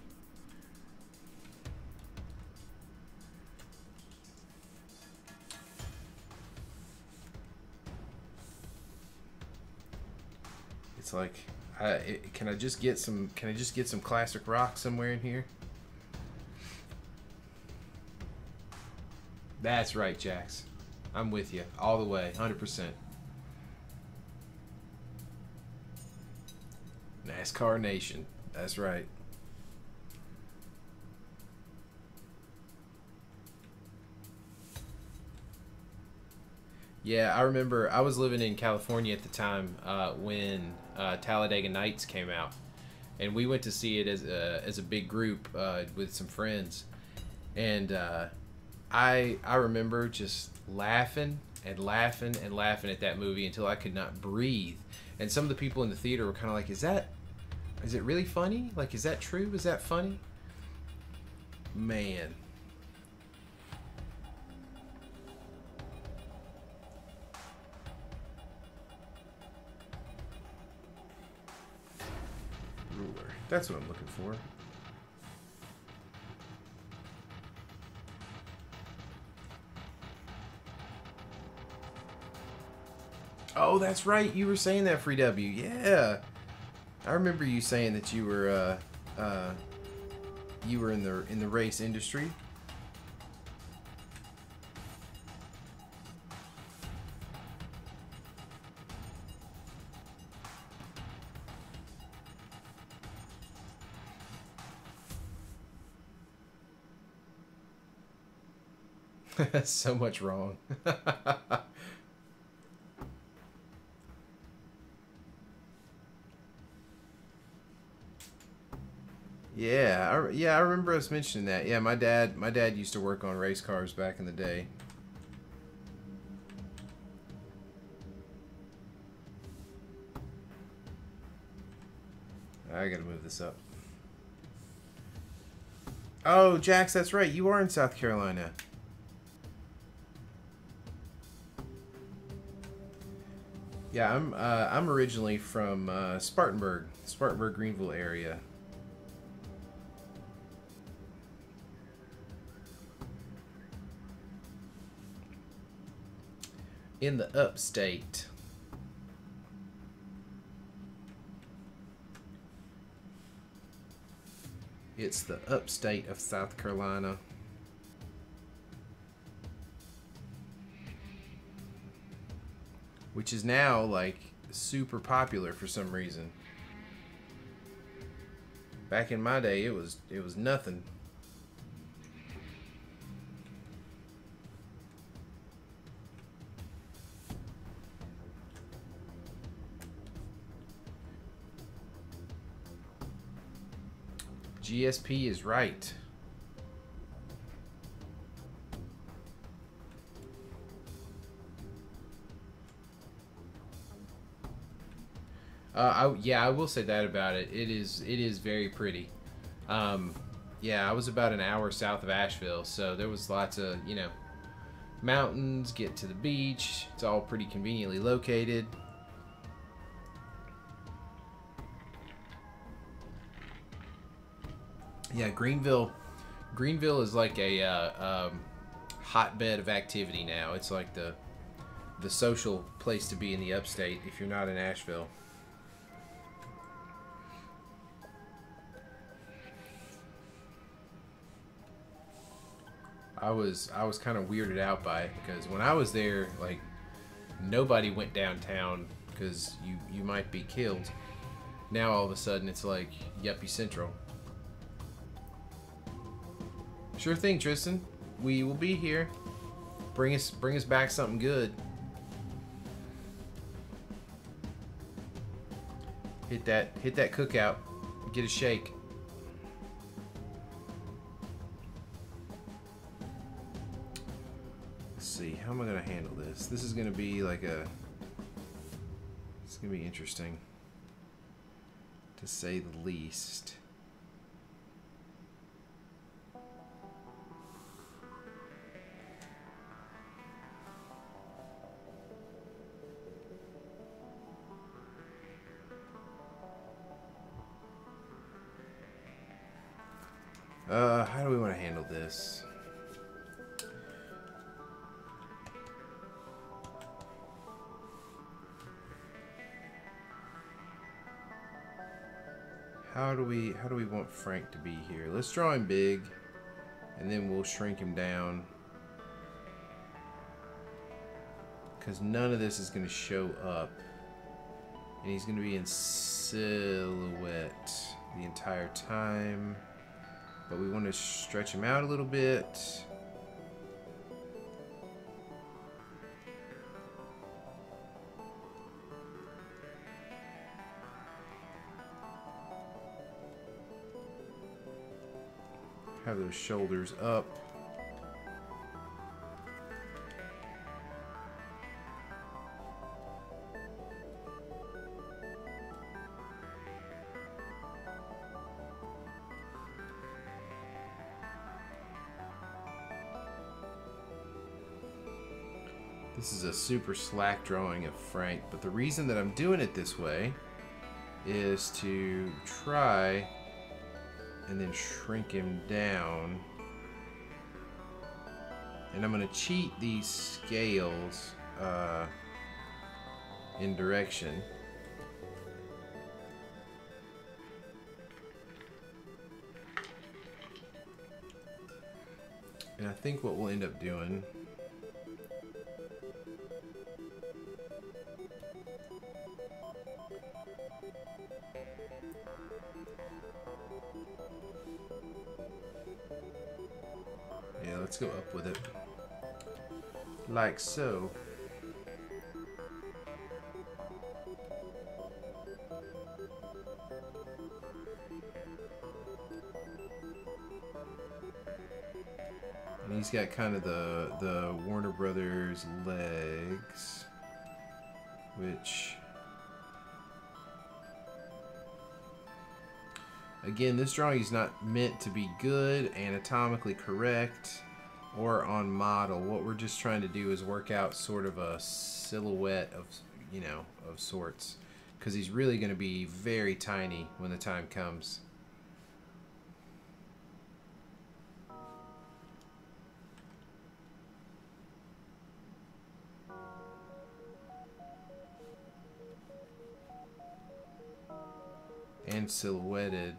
It's like, can I just get some classic rock somewhere in here? That's right, Jax. I'm with you all the way, 100%. NASCAR Nation. That's right. Yeah, I remember I was living in California at the time when Talladega Nights came out, and we went to see it as a big group with some friends, and I remember just laughing and laughing and laughing at that movie until I could not breathe. And some of the people in the theater were kind of like, is it really funny? Like, is that true? Is that funny? Man. Ruler. That's what I'm looking for. Oh, that's right. You were saying that, Free W. Yeah. I remember you saying that you were in the race industry. So much wrong. Yeah, I remember us mentioning that. Yeah, my dad used to work on race cars back in the day. I gotta move this up. Oh, Jax, that's right. You are in South Carolina. Yeah, I'm originally from Spartanburg, Greenville area. In the upstate. It's the upstate of South Carolina. Which is now like super popular for some reason. Back in my day, it was nothing. GSP is right. Yeah, I will say that about it. It is very pretty. yeah, I was about an hour south of Asheville, so there was lots of, you know, mountains, get to the beach. It's all pretty conveniently located. Yeah, Greenville is like a hotbed of activity now. It's like the social place to be in the upstate if you're not in Asheville. I was kind of weirded out by it because when I was there, like, nobody went downtown because you might be killed. Now all of a sudden it's like Yuppie Central. Sure thing, Tristan. We will be here. Bring us back something good. Hit that cookout. Get a shake. Let's see. How am I gonna handle this? This is gonna be like it's gonna be interesting, to say the least. How do we want to handle this? How do we want Frank to be here? Let's draw him big, and then we'll shrink him down. Because none of this is going to show up. And he's going to be in silhouette the entire time. But we want to stretch him out a little bit. Have those shoulders up. This is a super slack drawing of Frank, but the reason that I'm doing it this way is to try and then shrink him down. And I'm going to cheat these scales in direction. And I think what we'll end up doing let's go up with it. Like so. And he's got kind of the Warner Brothers legs, which, again, this drawing is not meant to be good, anatomically correct, or on model. What we're just trying to do is work out sort of a silhouette of, you know, of sorts, because he's really going to be very tiny when the time comes. And silhouetted.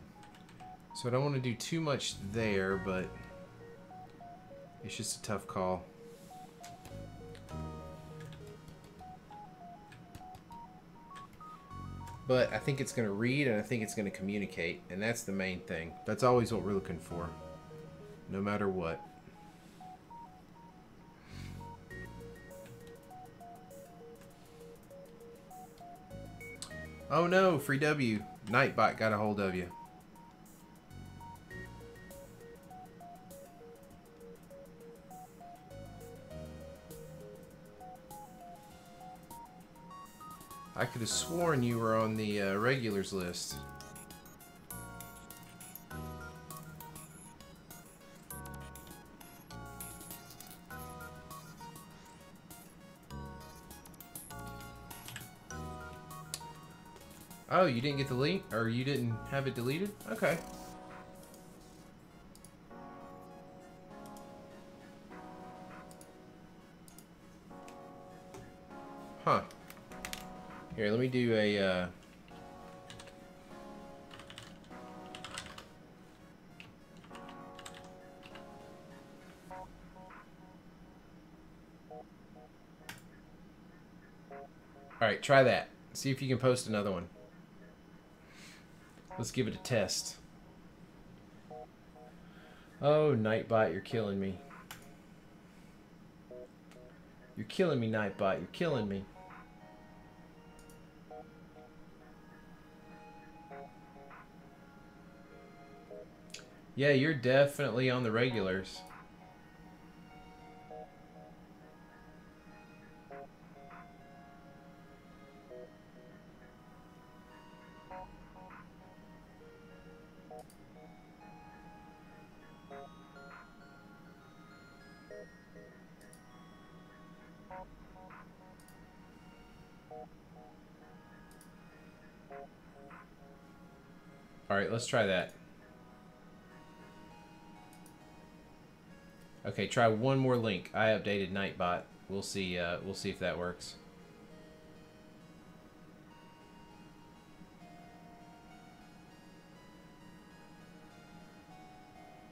So I don't want to do too much there, but it's just a tough call. But I think it's going to read, and I think it's going to communicate, and that's the main thing. That's always what we're looking for, no matter what. Oh no, Free W. Nightbot got a hold of you. I could have sworn you were on the regulars list. Oh, you didn't get the link? Or you didn't have it deleted? Okay. Huh. Here, let me do a, Alright, try that. See if you can post another one. Let's give it a test. Oh, Nightbot, you're killing me. You're killing me, Nightbot. You're killing me. Yeah, you're definitely on the regulars. Alright, let's try that. Okay, try one more link. I updated Nightbot. We'll see if that works.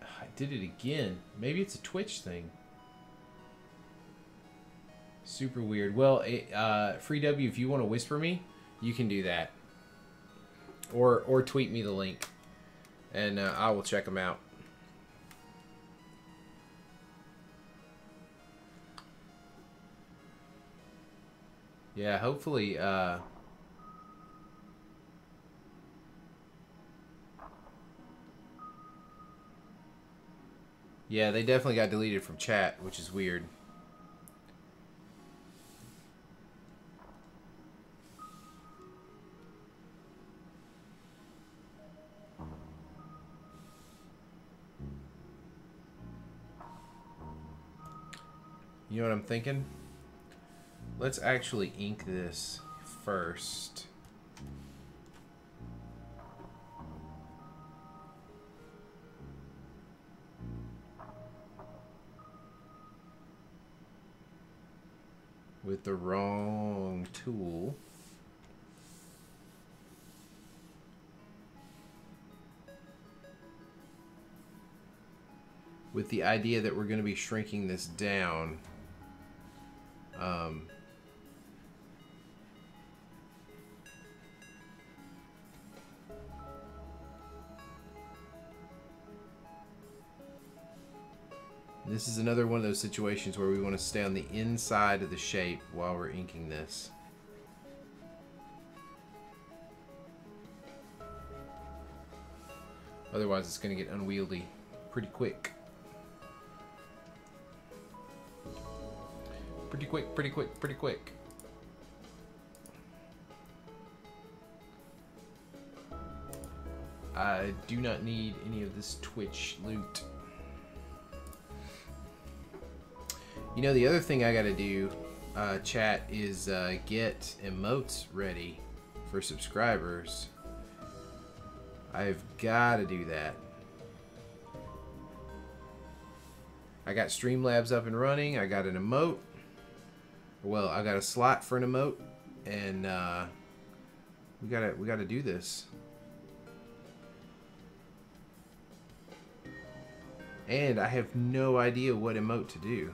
I did it again. Maybe it's a Twitch thing. Super weird. Well, Free W, if you want to whisper me, you can do that. Or tweet me the link, and I will check them out. Yeah, hopefully. Yeah, they definitely got deleted from chat, which is weird. You know what I'm thinking? Let's actually ink this first. With the wrong tool. With the idea that we're going to be shrinking this down. This is another one of those situations where we want to stay on the inside of the shape while we're inking this. Otherwise it's going to get unwieldy pretty quick. Pretty quick, pretty quick, pretty quick. I do not need any of this Twitch loot. You know, the other thing I gotta do, chat, is get emotes ready for subscribers. I've gotta do that. I got Streamlabs up and running. I got an emote. Well, I got a slot for an emote, and we gotta do this. And I have no idea what emote to do.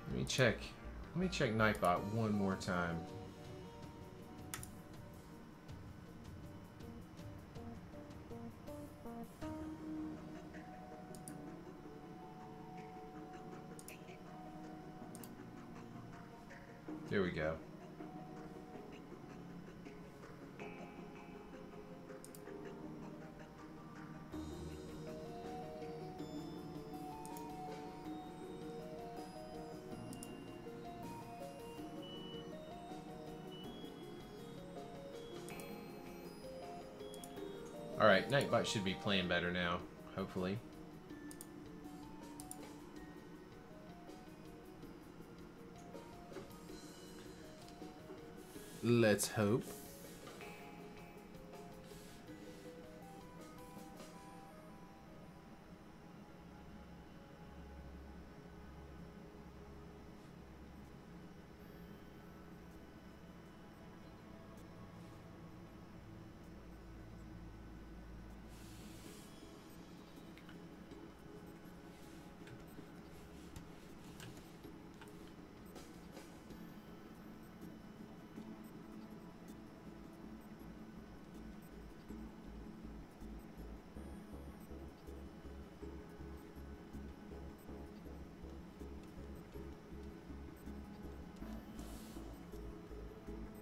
Let me check Nightbot one more time. There we go. Alright, Nightbot should be playing better now, hopefully. Let's hope.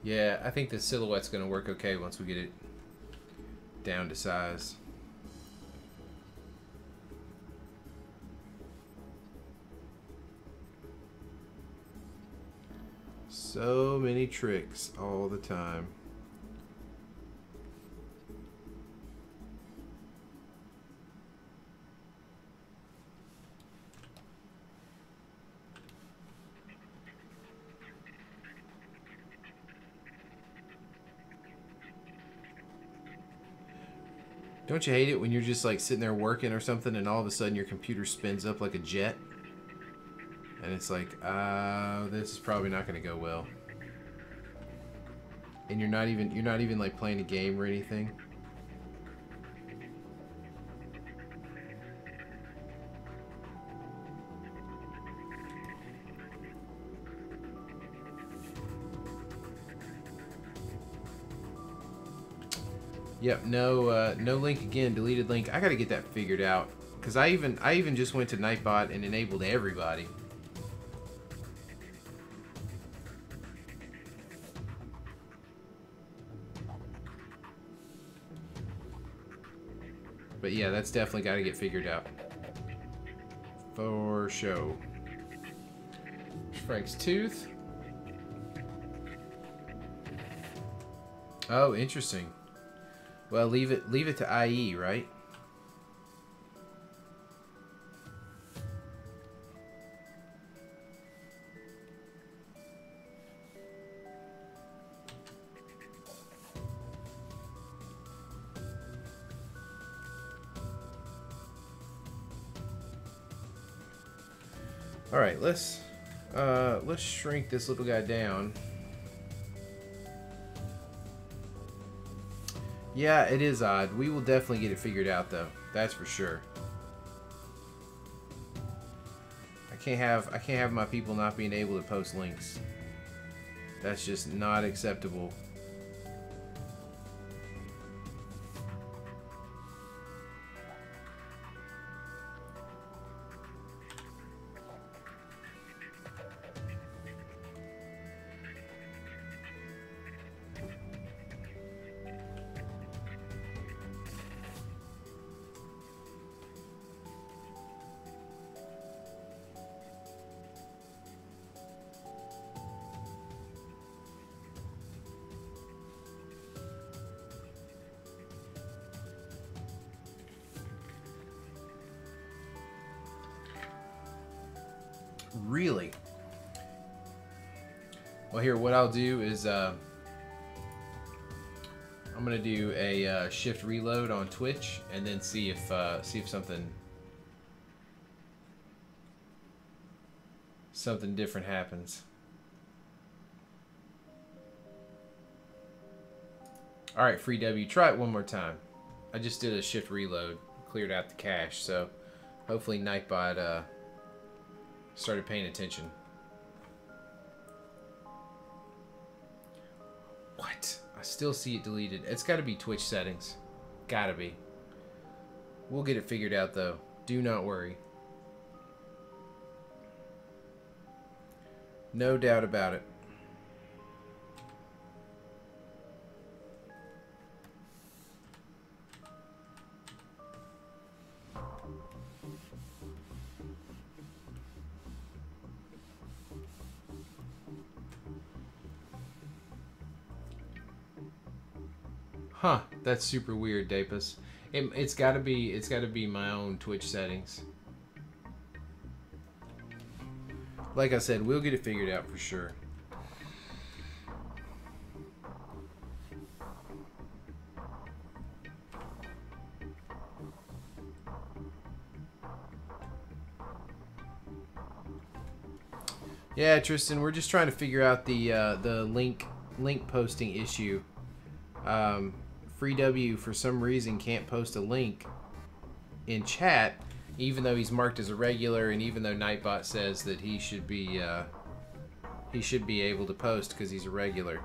Yeah, I think the silhouette's going to work okay once we get it down to size. So many tricks all the time. Don't you hate it when you're just like sitting there working or something and all of a sudden your computer spins up like a jet? And it's like, this is probably not going to go well. And you're not even like playing a game or anything. Yep, no link again, deleted link. I gotta get that figured out. Cause I even just went to Nightbot and enabled everybody. But yeah, that's definitely gotta get figured out. For show. Frank's tooth. Oh, interesting. Well, leave it to IE, right? All right, let's shrink this little guy down. Yeah, it is odd. We will definitely get it figured out, though. That's for sure. I can't have my people not being able to post links. That's just not acceptable. Really? Well, here, what I'll do is I'm gonna do a shift reload on Twitch and then see if something different happens. All right, Free W, try it one more time. I just did a shift reload, cleared out the cache, so hopefully Nightbot started paying attention. What? I still see it deleted. It's got to be Twitch settings. Gotta be. We'll get it figured out, though. Do not worry. No doubt about it. Huh, that's super weird, Dapus. It's got to be my own Twitch settings. Like I said, we'll get it figured out for sure. Yeah, Tristan, we're just trying to figure out the link posting issue. FreeW for some reason can't post a link in chat, even though he's marked as a regular, and even though Nightbot says that he should be able to post because he's a regular.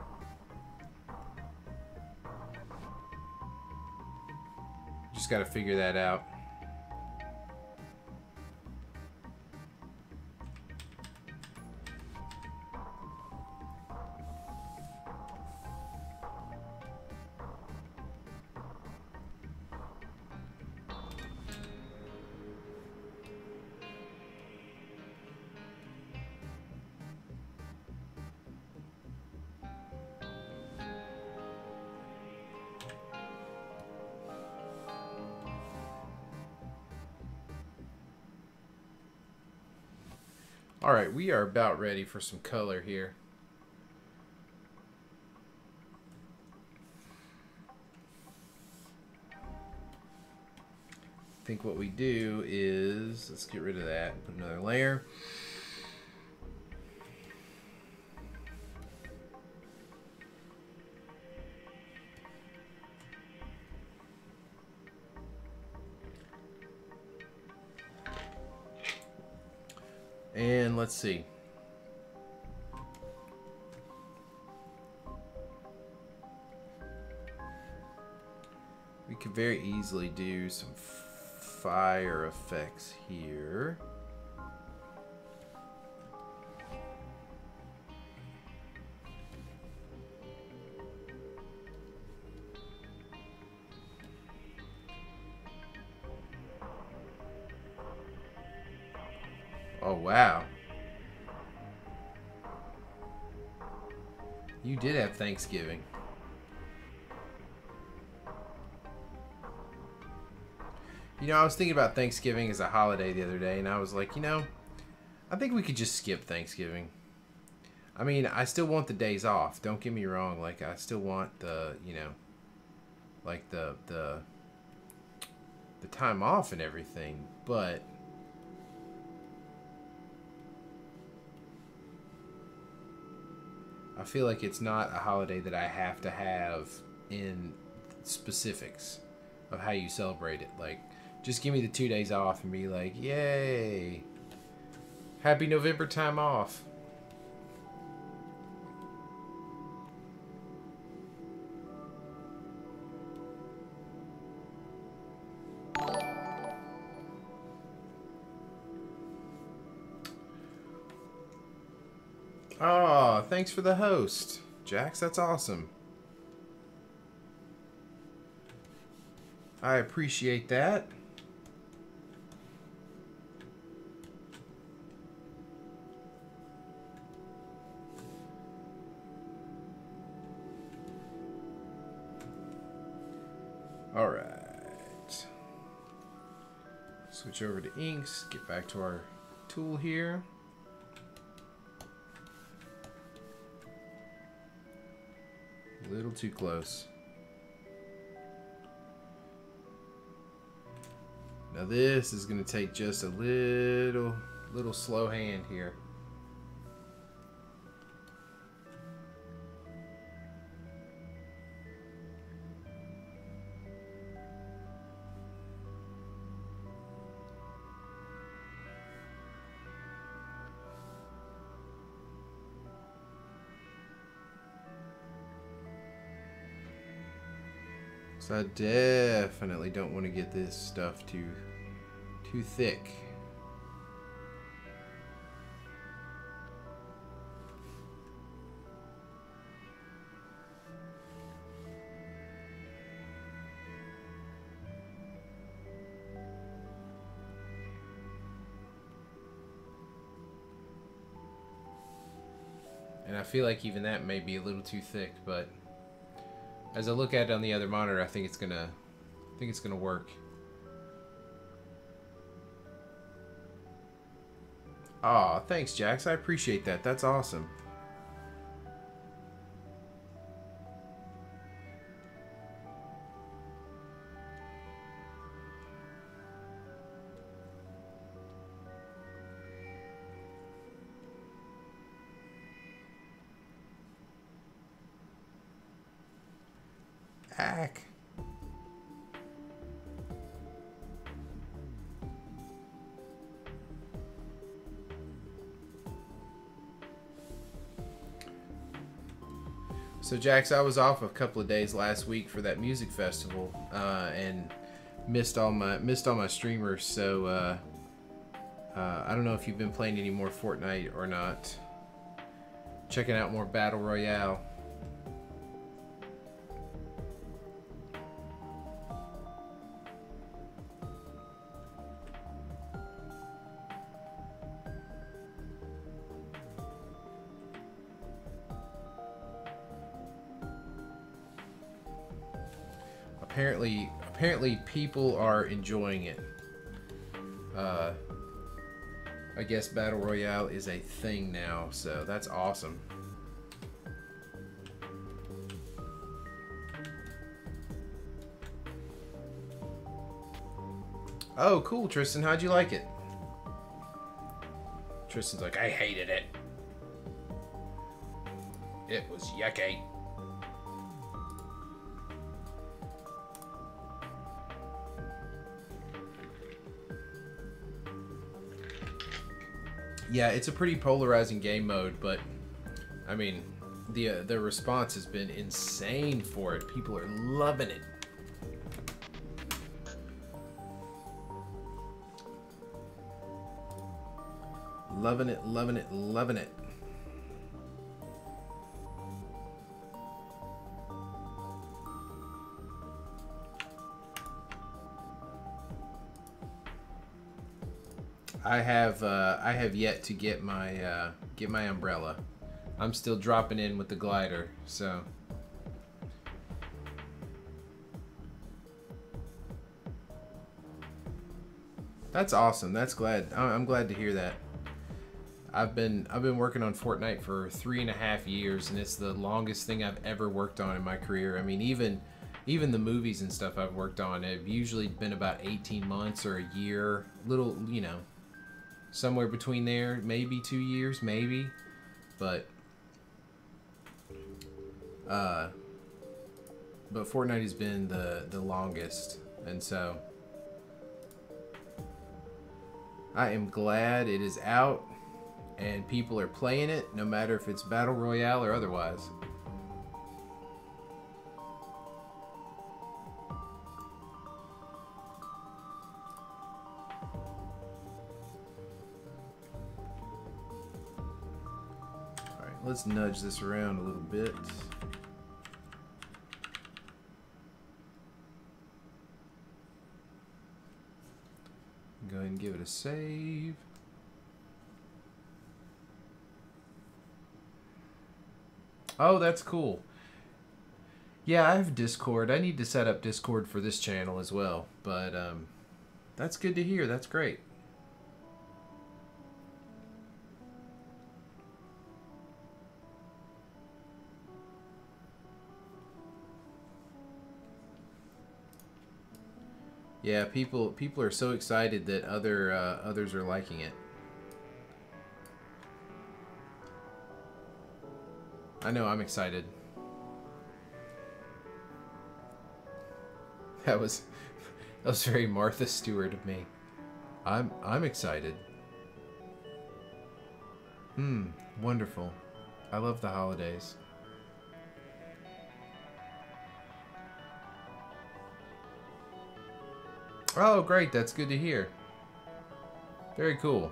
Just got to figure that out. Alright, we are about ready for some color here. I think what we do is, let's get rid of that and put another layer. And let's see. We could very easily do some fire effects here. Oh, wow. You did have Thanksgiving. You know, I was thinking about Thanksgiving as a holiday the other day, and I was like, you know, I think we could just skip Thanksgiving. I mean, I still want the days off. Don't get me wrong. Like, I still want the, you know, like the time off and everything, but I feel like it's not a holiday that I have to have in specifics of how you celebrate it. Like, just give me the 2 days off and be like, yay, happy November time off. Oh, thanks for the host, Jax. That's awesome. I appreciate that. All right. Switch over to inks. Get back to our tool here. A little too close. Now this is going to take just a little slow hand here. So I definitely don't want to get this stuff too thick. And I feel like even that may be a little too thick, but as I look at it on the other monitor, I think it's gonna I think it's gonna work. Aw, thanks, Jax. I appreciate that. That's awesome. Ack. So Jax, I was off a couple of days last week for that music festival, and missed all my streamers. So I don't know if you've been playing any more Fortnite or not. Checking out more Battle Royale. Apparently people are enjoying it. I guess Battle Royale is a thing now, so that's awesome. Oh, cool, Tristan. How'd you like it? Tristan's like, I hated it. It was yucky. Yeah, it's a pretty polarizing game mode, but I mean, the response has been insane for it. People are loving it. Loving it, loving it, loving it. I have yet to get my umbrella. I'm still dropping in with the glider, so. That's awesome. I'm glad to hear that. I've been working on Fortnite for 3.5 years, and it's the longest thing I've ever worked on in my career. I mean, even the movies and stuff I've worked on have usually been about 18 months or a year, little, you know, somewhere between there, maybe 2 years, maybe, but Fortnite has been the longest, and so I am glad it is out and people are playing it, no matter if it's Battle Royale or otherwise. Alright, let's nudge this around a little bit. Go ahead and give it a save. Oh, that's cool. Yeah, I have Discord. I need to set up Discord for this channel as well. But that's good to hear. That's great. Yeah, people are so excited that others are liking it. I know I'm excited. That was very Martha Stewart of me. I'm excited. Wonderful. I love the holidays. Oh, great. That's good to hear. Very cool.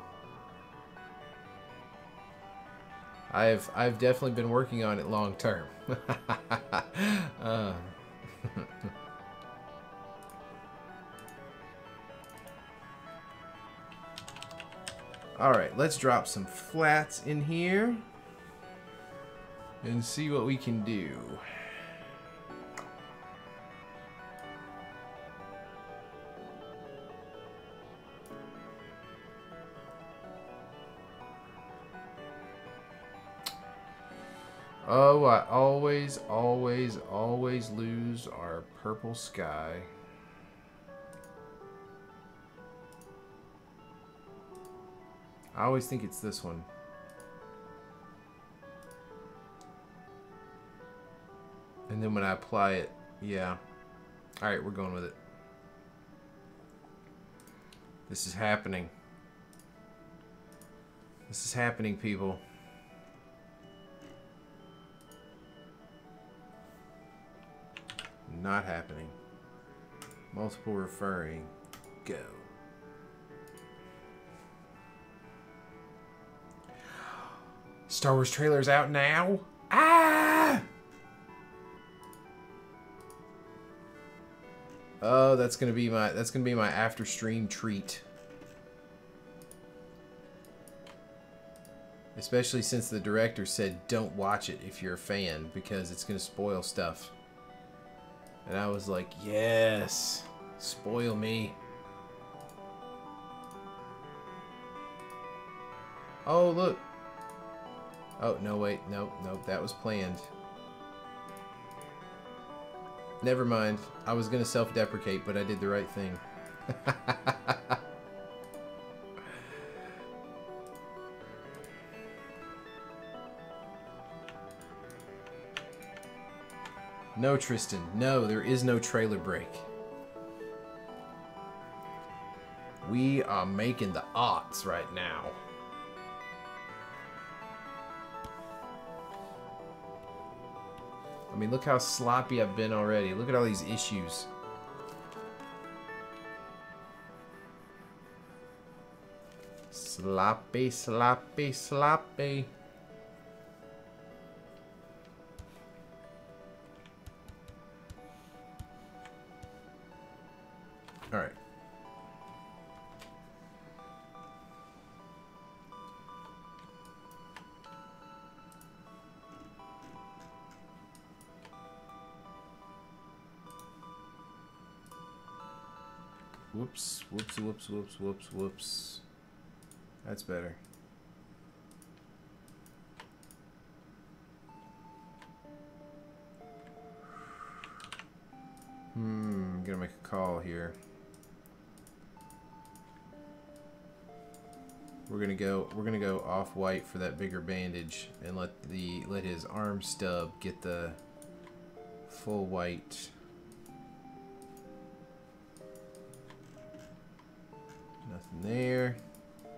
I've definitely been working on it long term. Alright, let's drop some flats in here and see what we can do. Oh, I always, always, always lose our purple sky. I always think it's this one. And then when I apply it, yeah. Alright, we're going with it. This is happening. This is happening, people. Not happening. Multiple referring. Go. Star Wars trailer's out now? Ah! Oh, that's gonna be my after stream treat. Especially since the director said don't watch it if you're a fan because it's gonna spoil stuff. And I was like, yes, spoil me. Oh, look. Oh, no, wait. Nope, nope, that was planned. Never mind. I was going to self-deprecate, but I did the right thing. No, Tristan. No, there is no trailer break. We are making the odds right now. I mean, look how sloppy I've been already. Look at all these issues. Sloppy, sloppy, sloppy. All right. Whoops, whoops, whoops, whoops, whoops, whoops. That's better. I'm gonna make a call here. We're gonna go off-white for that bigger bandage and let his arm stub get the full white. Nothing there.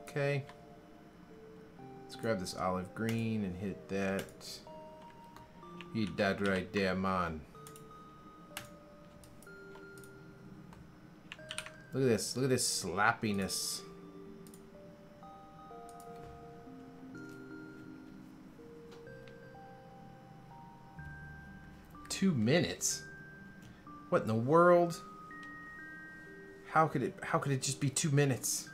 Okay. Let's grab this olive green and hit that. Hit that right there, man. Look at this. Look at this slappiness. Two minutes? What in the world? How could it just be 2 minutes?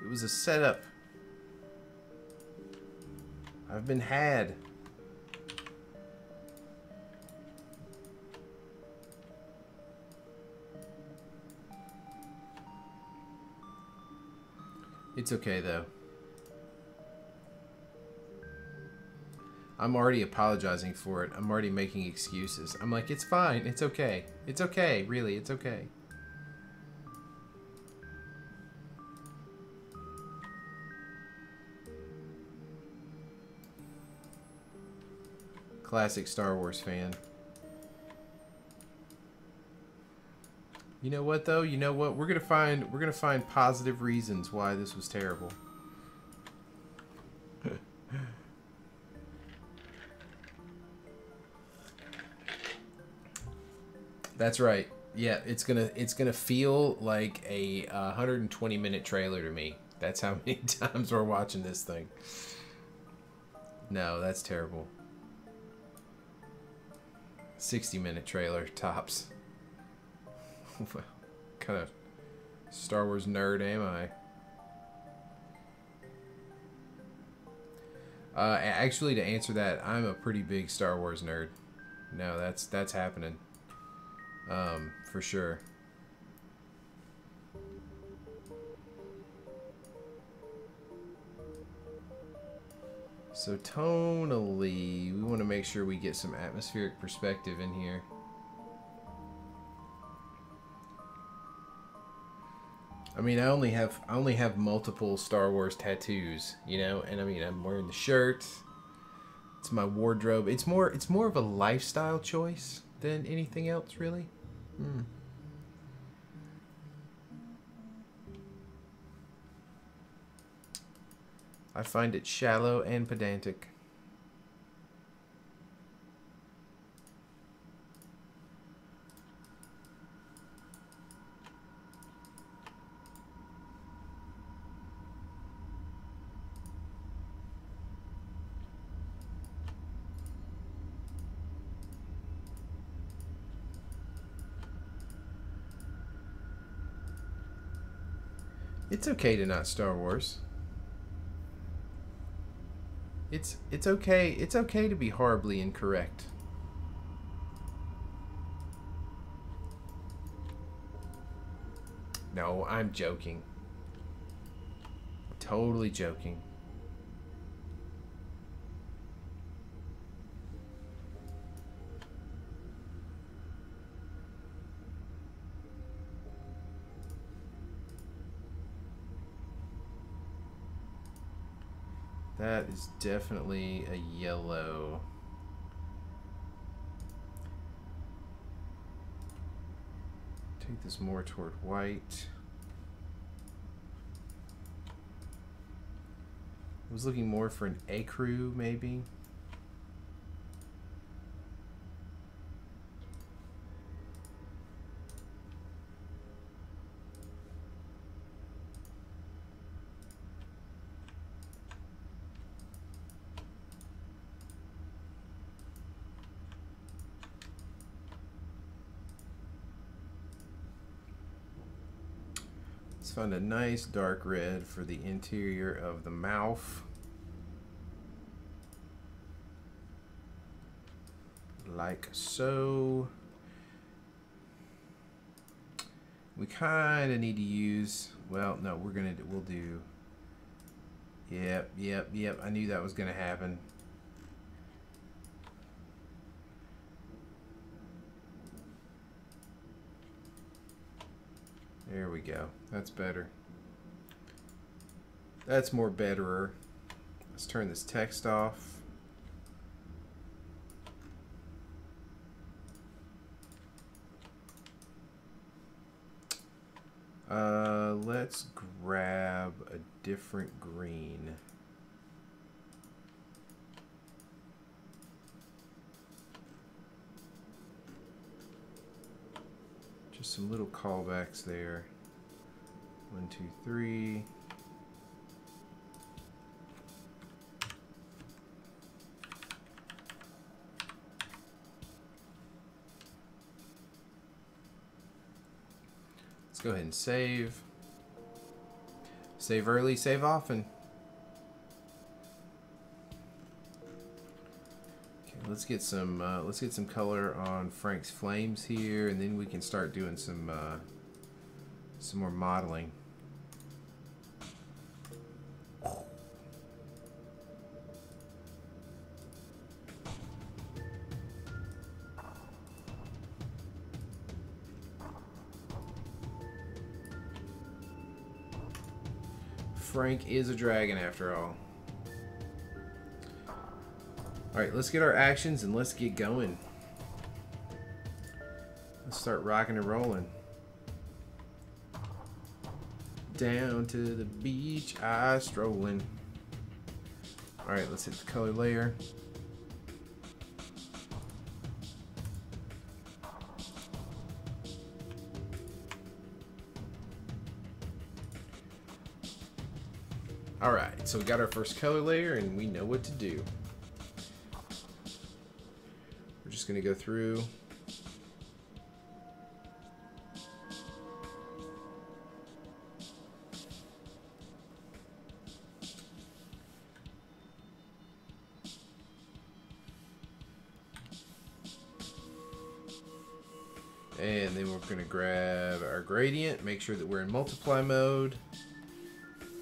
It was a setup. I've been had. It's okay though. I'm already apologizing for it. I'm already making excuses. I'm like, it's fine. It's okay. It's okay. Really, it's okay. Classic Star Wars fan. You know what though? You know what? We're gonna find positive reasons why this was terrible. That's right. Yeah, it's gonna feel like a 120-minute trailer to me. That's how many times we're watching this thing. No, that's terrible. 60-minute trailer tops. What kind of Star Wars nerd am I? Actually, to answer that, I'm a pretty big Star Wars nerd. No, that's happening. For sure. So tonally, we want to make sure we get some atmospheric perspective in here. I mean, I only have multiple Star Wars tattoos, you know, and I mean, I'm wearing the shirt. It's my wardrobe. It's more of a lifestyle choice than anything else, really. I find it shallow and pedantic. It's okay to not Star Wars. It's okay. It's okay to be horribly incorrect. No, I'm joking. Totally joking. That is definitely a yellow. Take this more toward white. I was looking more for an ecru, maybe. Let's find a nice dark red for the interior of the mouth. Like so. We kind of need to use, well, no, we'll do, yep, I knew that was going to happen. There we go. That's better. That's more betterer. Let's turn this text off. Let's grab a different green. Just some little callbacks there. 1, 2, 3. Let's go ahead and save. Save early, save often. Okay, let's get some color on Frank's flames here, and then we can start doing some more modeling. Frank is a dragon after all. Alright, let's get our actions and let's get going. Let's start rocking and rolling. Down to the beach, I strolling. Alright, let's hit the color layer. Alright, so we got our first color layer and we know what to do. We're just going to go through. And then we're going to grab our gradient, make sure that we're in multiply mode.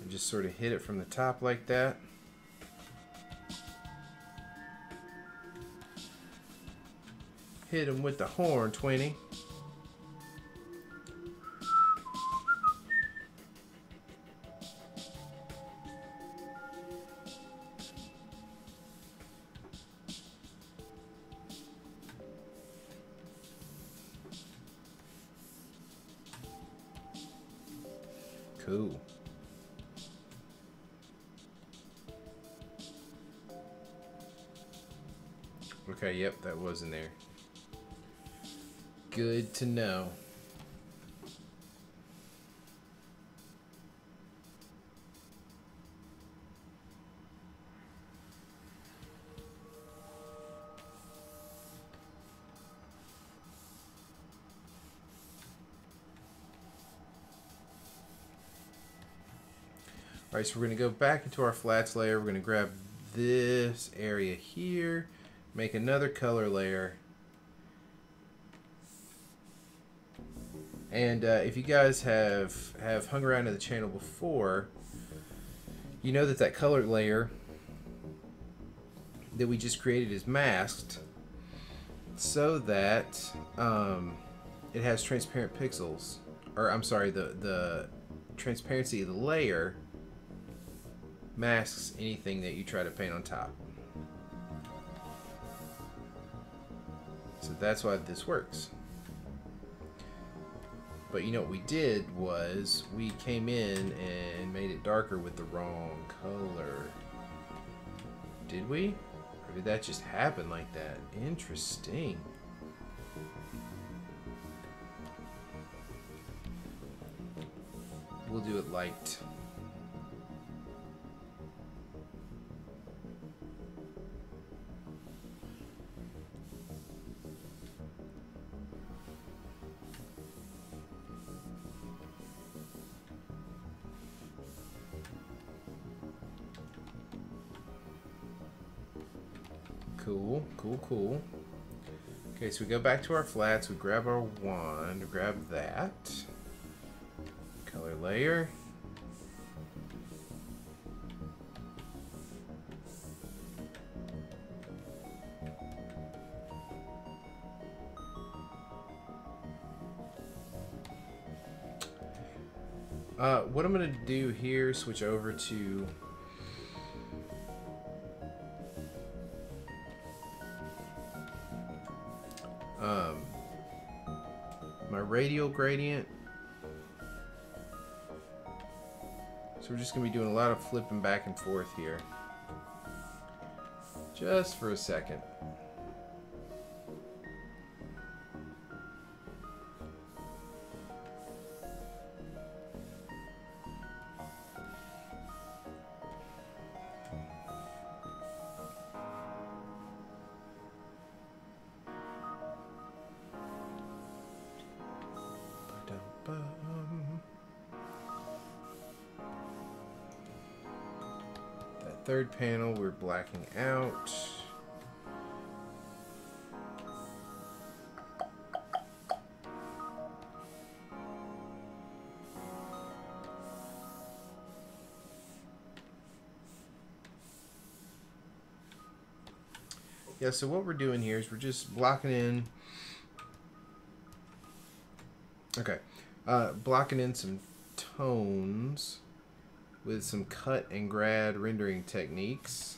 Just sort of hit it from the top like that. Hit him with the horn, Twinny. Cool. Okay, yep, that was in there. Good to know. Alright, so we're going to go back into our flats layer. We're going to grab this area here, make another color layer. And if you guys have hung around in the channel before, you know that that color layer that we just created is masked so that it has transparent pixels. Or, I'm sorry, the transparency of the layer masks anything that you try to paint on top. So that's why this works. But you know what we did was we came in and made it darker with the wrong color. Did we? Or did that just happen like that? Interesting. We'll do it light. Cool, cool, cool. Okay, so we go back to our flats, we grab our wand, grab that. Color layer. What I'm going to do here, switch over to my radial gradient. So we're just going to be doing a lot of flipping back and forth here. Just for a second. That third panel we're blacking out. Yeah, so what we're doing here is we're just blocking in. Okay, blocking in some tones with some cut and grad rendering techniques.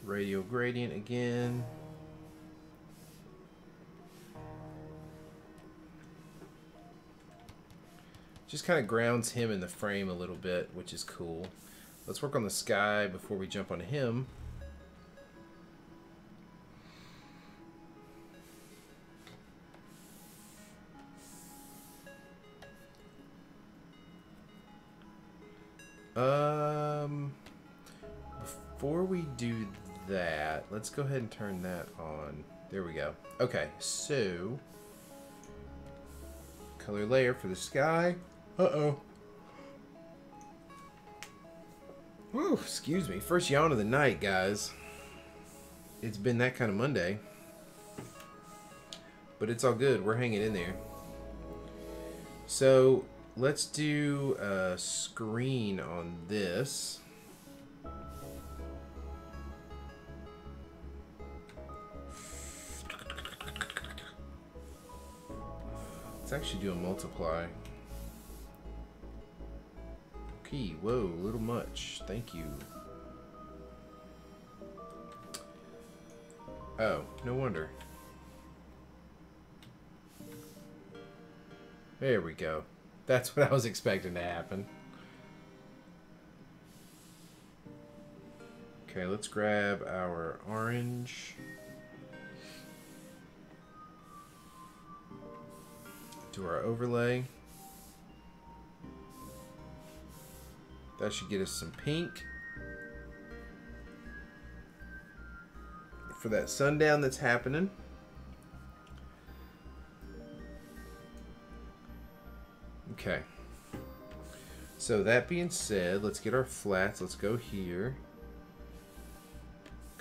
Radial gradient again. Just kind of grounds him in the frame a little bit, which is cool. Let's work on the sky before we jump on him. before we do that, let's go ahead and turn that on. There we go. Okay, so color layer for the sky. Uh-oh. Whew, excuse me. First yawn of the night, guys. It's been that kind of Monday. But it's all good. We're hanging in there. So, let's do a screen on this. Let's actually do a multiply. Okay, whoa, a little much. Thank you. Oh, no wonder. There we go. That's what I was expecting to happen. Okay, let's grab our orange. Do our overlay. That should get us some pink. For that sundown that's happening. Okay. So that being said, let's get our flats. Let's go here.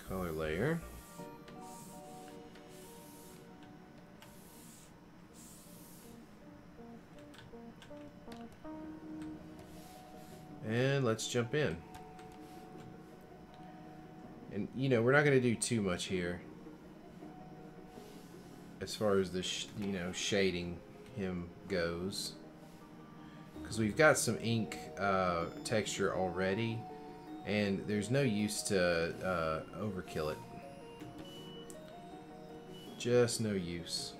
Color layer. And let's jump in. And, you know, we're not going to do too much here. As far as the, shading him goes. Because we've got some ink texture already. And there's no use to overkill it. Just no use.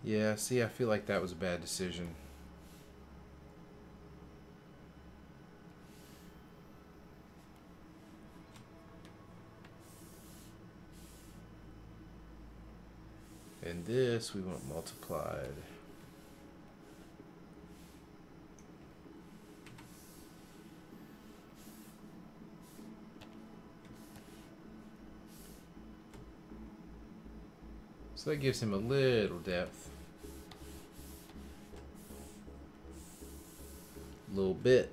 Yeah, see, I feel like that was a bad decision. And this we want multiplied. So that gives him a little depth. A little bit.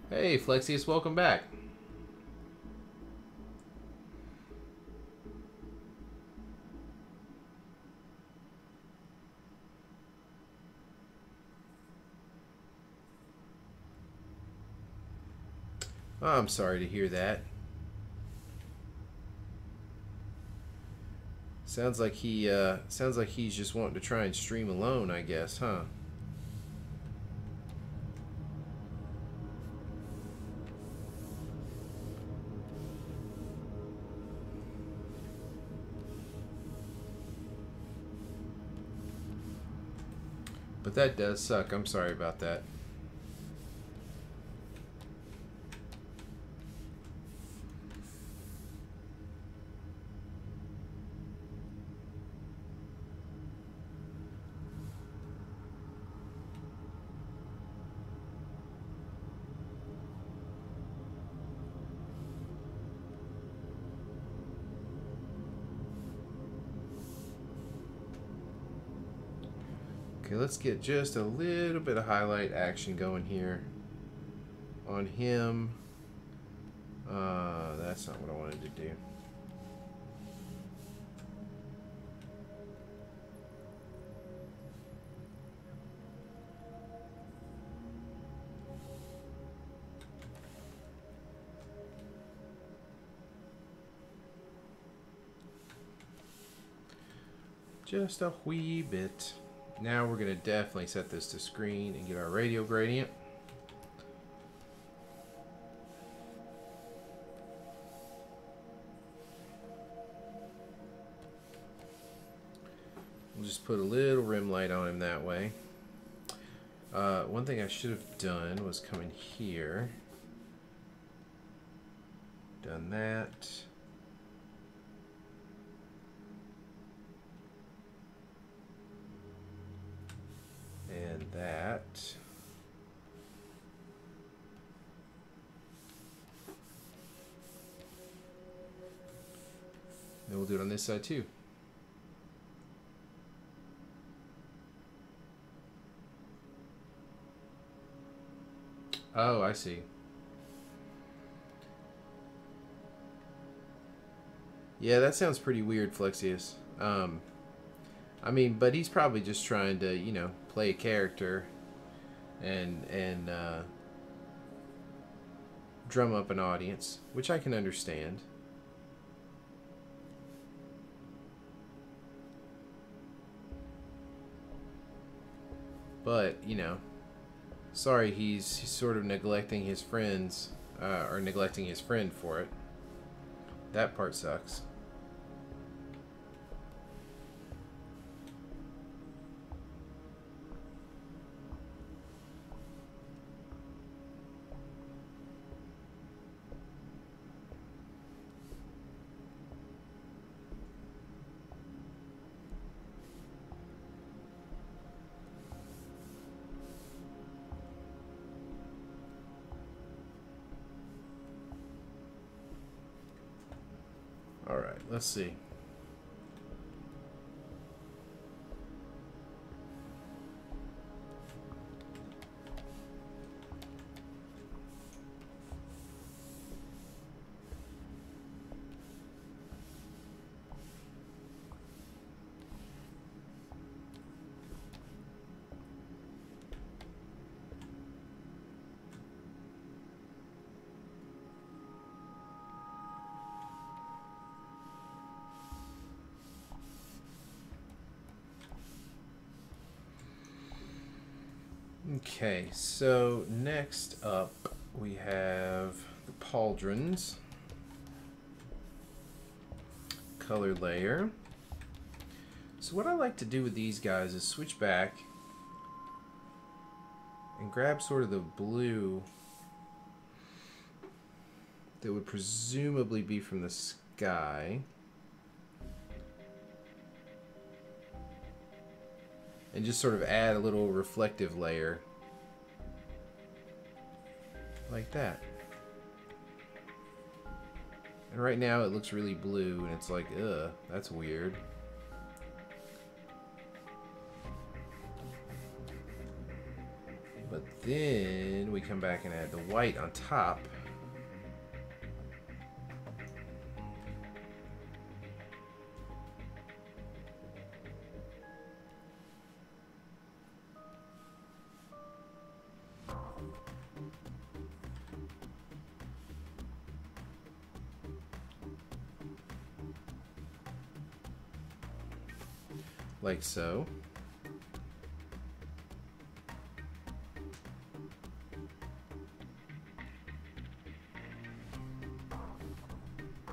Hey, Flexius, welcome back. Oh, I'm sorry to hear that. Sounds like he's just wanting to try and stream alone, I guess, huh? But that does suck. I'm sorry about that. Okay, let's get just a little bit of highlight action going here on him. That's not what I wanted to do. Just a wee bit. Now we're going to definitely set this to screen and get our radial gradient. We'll just put a little rim light on him that way. One thing I should have done was come in here. Done that. And that. Then we'll do it on this side too. Oh, I see. Yeah, that sounds pretty weird, Flexius. I mean, but he's probably just trying to, you know, play a character and drum up an audience, which I can understand. But, you know, sorry, he's sort of neglecting his friends, or neglecting his friend for it. That part sucks. All right, let's see. Okay, so next up we have the pauldrons. Color layer. So what I like to do with these guys is switch back and grab sort of the blue that would presumably be from the sky. And just sort of add a little reflective layer. Like that. And right now it looks really blue and it's like, ugh, that's weird. But then we come back and add the white on top. Like so.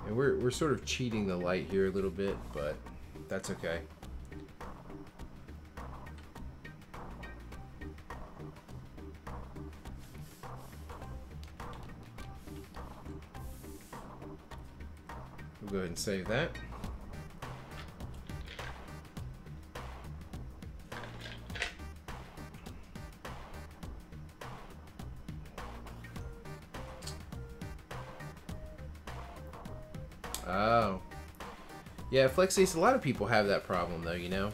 And we're sort of cheating the light here a little bit, but that's okay. We'll go ahead and save that. Oh. Yeah, Flexius, a lot of people have that problem though, you know?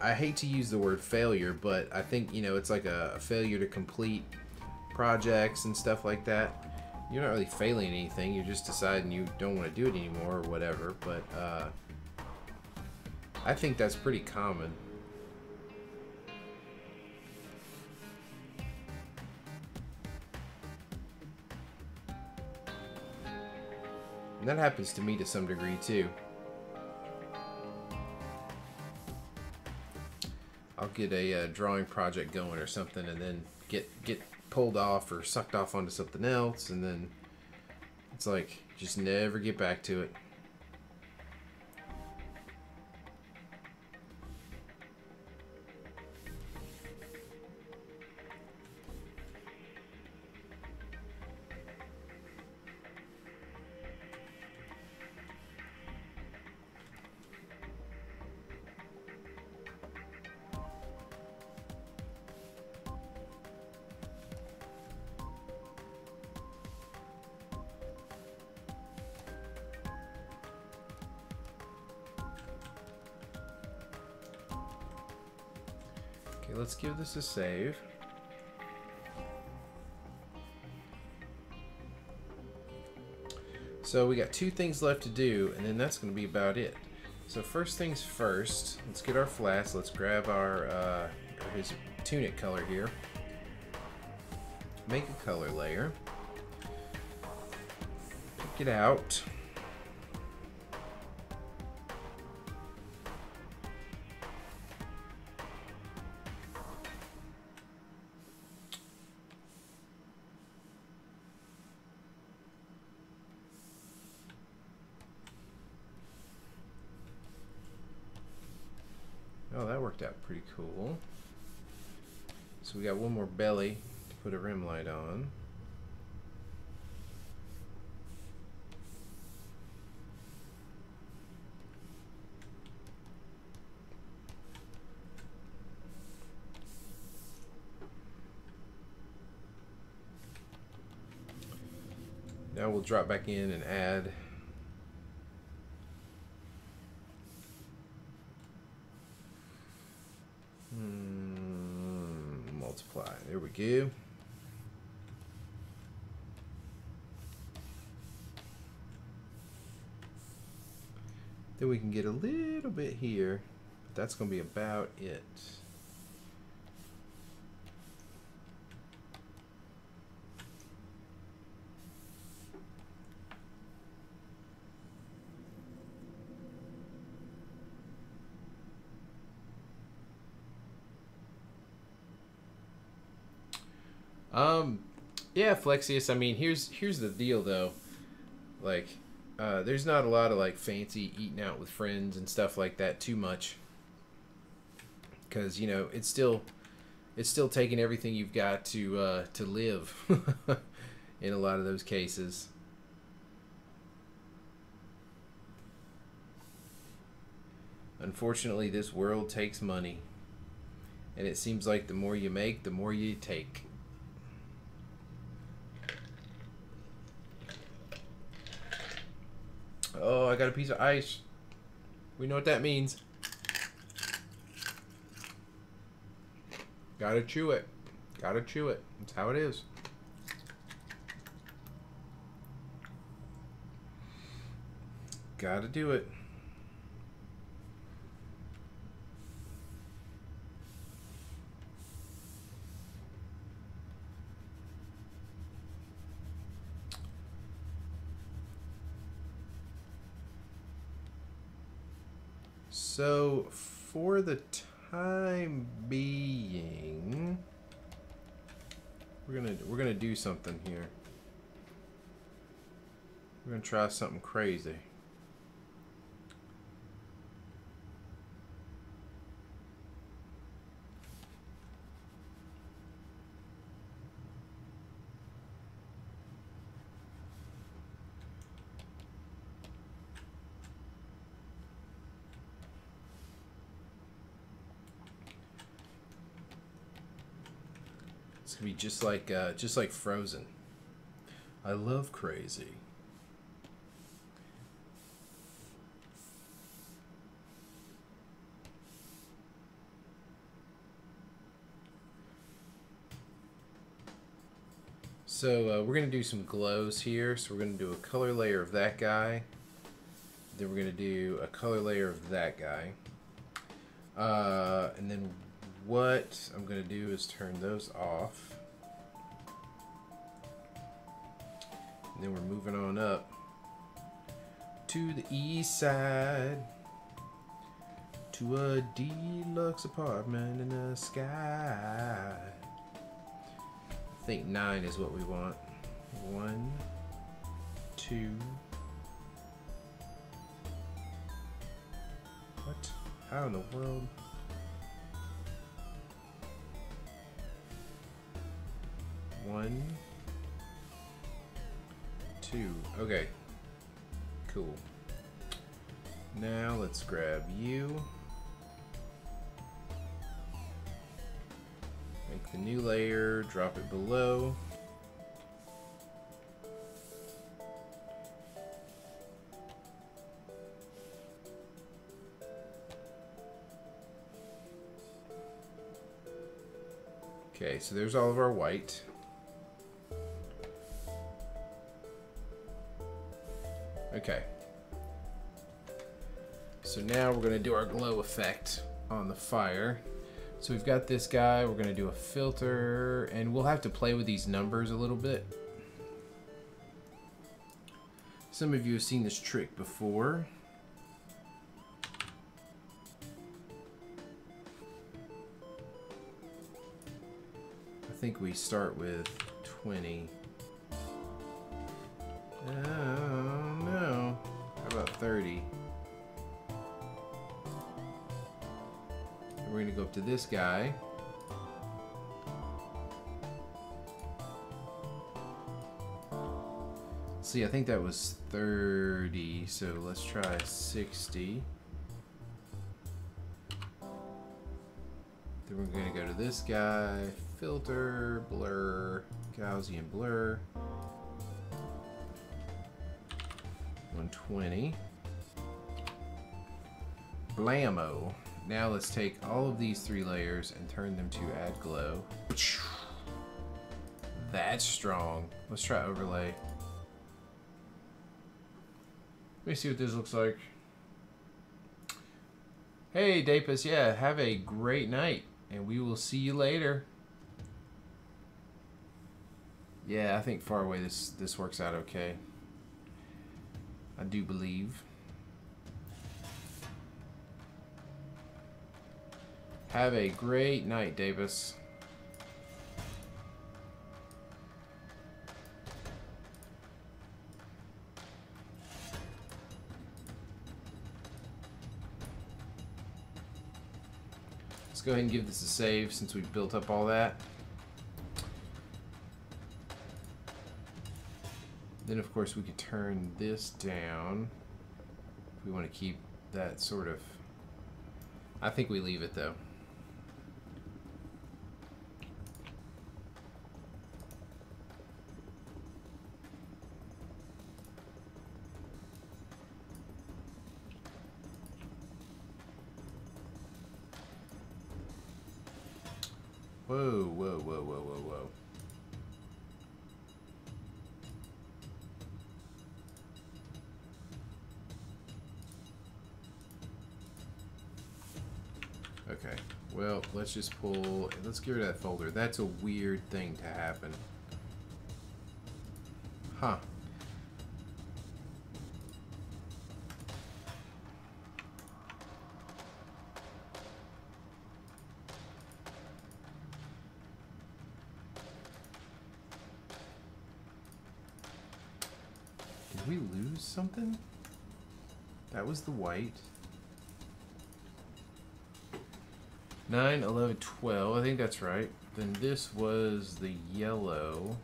I hate to use the word failure, but I think, you know, it's like a failure to complete projects and stuff like that. You're not really failing anything, you're just deciding you don't want to do it anymore or whatever, but I think that's pretty common. And that happens to me to some degree too. I'll get a drawing project going or something and then get pulled off or sucked off onto something else, and then it's like just never get back to it. Okay, let's give this a save. So we got 2 things left to do, and then that's going to be about it. So first things first, let's get our flats. Let's grab our his tunic color here. Make a color layer. Pick it out. Oh, that worked out pretty cool. So we got one more belly to put a rim light on. Now we'll drop back in and add multiply. There we go. Then we can get a little bit here, but that's going to be about it. Yeah, Flexius, I mean, here's the deal though. Like, there's not a lot of like fancy eating out with friends and stuff like that too much. Cause you know, it's still taking everything you've got to live in a lot of those cases. Unfortunately, this world takes money. And it seems like the more you make, the more you take. Oh, I got a piece of ice. We know what that means. Gotta chew it. Gotta chew it. That's how it is. Gotta do it. So for the time being, we're gonna do something here. We're gonna try something crazy. It's gonna be just like Frozen. I love crazy. So we're gonna do some glows here. So we're gonna do a color layer of that guy. Then we're gonna do a color layer of that guy. And then what I'm going to do is turn those off. And then we're moving on up to the east side. To a deluxe apartment in the sky. I think 9 is what we want. 1, 2. What? How in the world? One, 2. Okay. Cool. Now let's grab you. Make the new layer, drop it below. Okay, so there's all of our white. Okay. So now we're going to do our glow effect on the fire. So we've got this guy, we're going to do a filter, and we'll have to play with these numbers a little bit. Some of you have seen this trick before. I think we start with 20. Oh no. How about 30? We're going to go up to this guy. See, I think that was 30, so let's try 60. Then we're going to go to this guy, filter, blur, Gaussian blur. 120. Blammo. Now let's take all of these 3 layers and turn them to add glow. That's strong. Let's try overlay. Let me see what this looks like. Hey, Dapus, yeah, have a great night, and we will see you later. Yeah, I think far away this works out okay. I do believe. Have a great night, Davis. Let's go ahead and give this a save since we've built up all that. Then of course we could turn this down if we want to keep that sort of. I think we leave it though. Whoa, whoa, whoa, whoa, whoa, whoa. Okay, well, let's just pull, let's get rid of that folder. That's a weird thing to happen. Huh. Did we lose something? That was the white. 9, 11, 12. I think that's right. Then this was the yellow.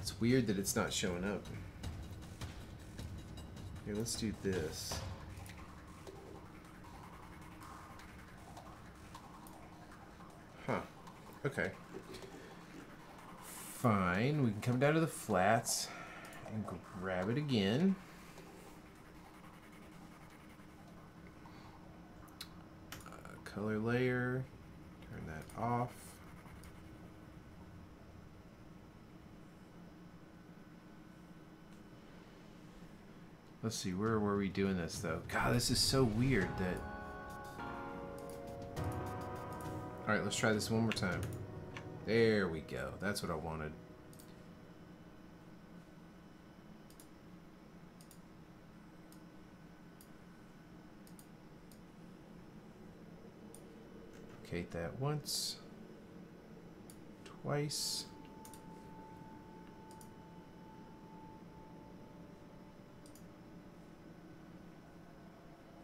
It's weird that it's not showing up. Here, let's do this. Huh. Okay. Fine. We can come down to the flats and grab it again. Color layer. Turn that off. Let's see, where were we doing this though? God, this is so weird that... Alright, let's try this one more time. There we go. That's what I wanted. Duplicate that once. Twice.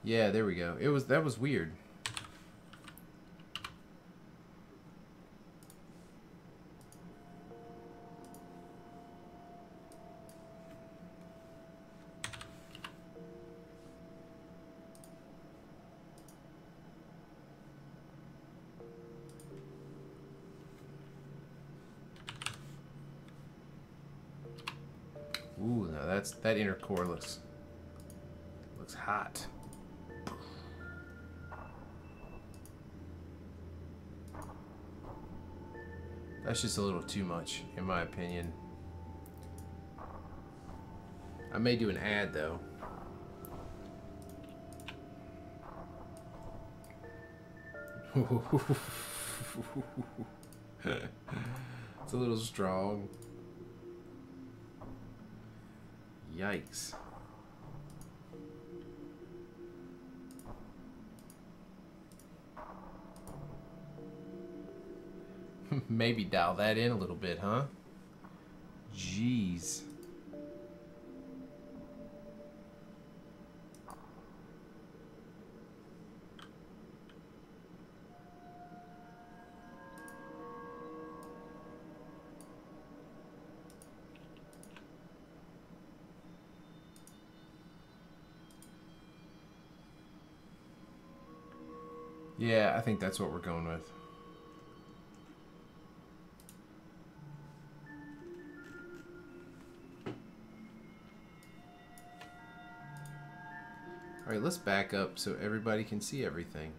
Yeah, there we go. That was weird. Ooh, now that inner core looks hot. That's just a little too much, in my opinion. I may do an ad though. It's a little strong. Yikes. Maybe dial that in a little bit, huh? Jeez. Yeah, I think that's what we're going with. All right, let's back up so everybody can see everything.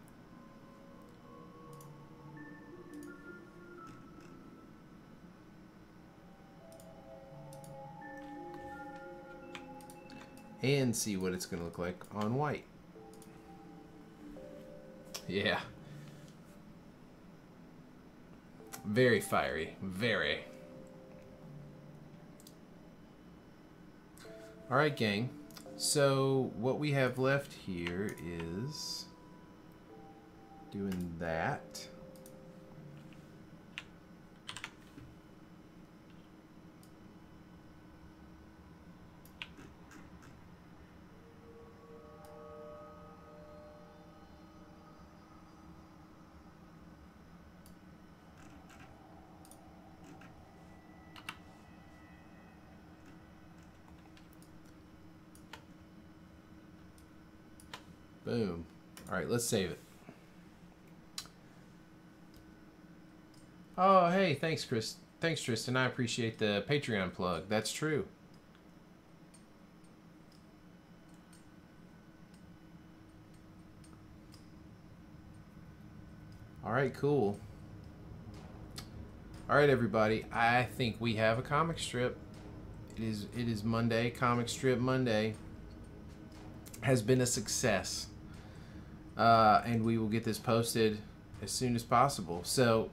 And see what it's going to look like on white. Yeah. Very fiery. Very. Alright, gang. So, what we have left here is doing that. Boom. All right, let's save it. Oh, hey, thanks, Chris. Thanks, Tristan. I appreciate the Patreon plug. That's true. All right, cool. All right, everybody. I think we have a comic strip. It is Monday. Comic Strip Monday has been a success. And we will get this posted as soon as possible. So,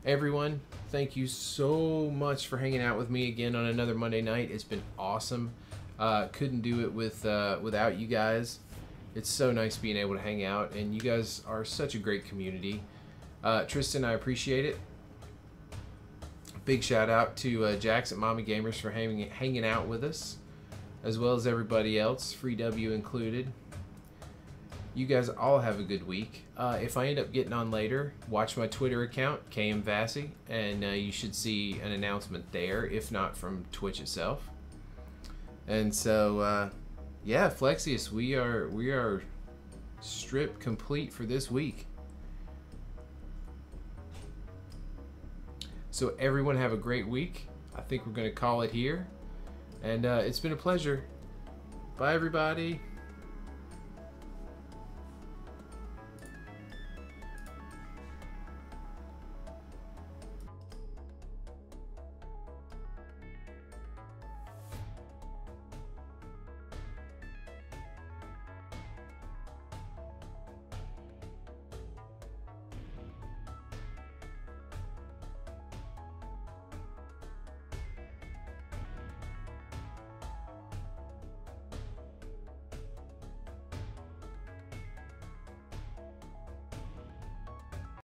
everyone, thank you so much for hanging out with me again on another Monday night. It's been awesome. Couldn't do it without you guys. It's so nice being able to hang out, and you guys are such a great community. Tristan, I appreciate it. Big shout out to Jax at Mommy Gamers for hanging out with us, as well as everybody else, Free W included. You guys all have a good week. If I end up getting on later, watch my Twitter account, KM Vassy, and you should see an announcement there, if not from Twitch itself. And so, yeah, Flexius, we are strip complete for this week. So everyone have a great week. I think we're going to call it here. And it's been a pleasure. Bye, everybody.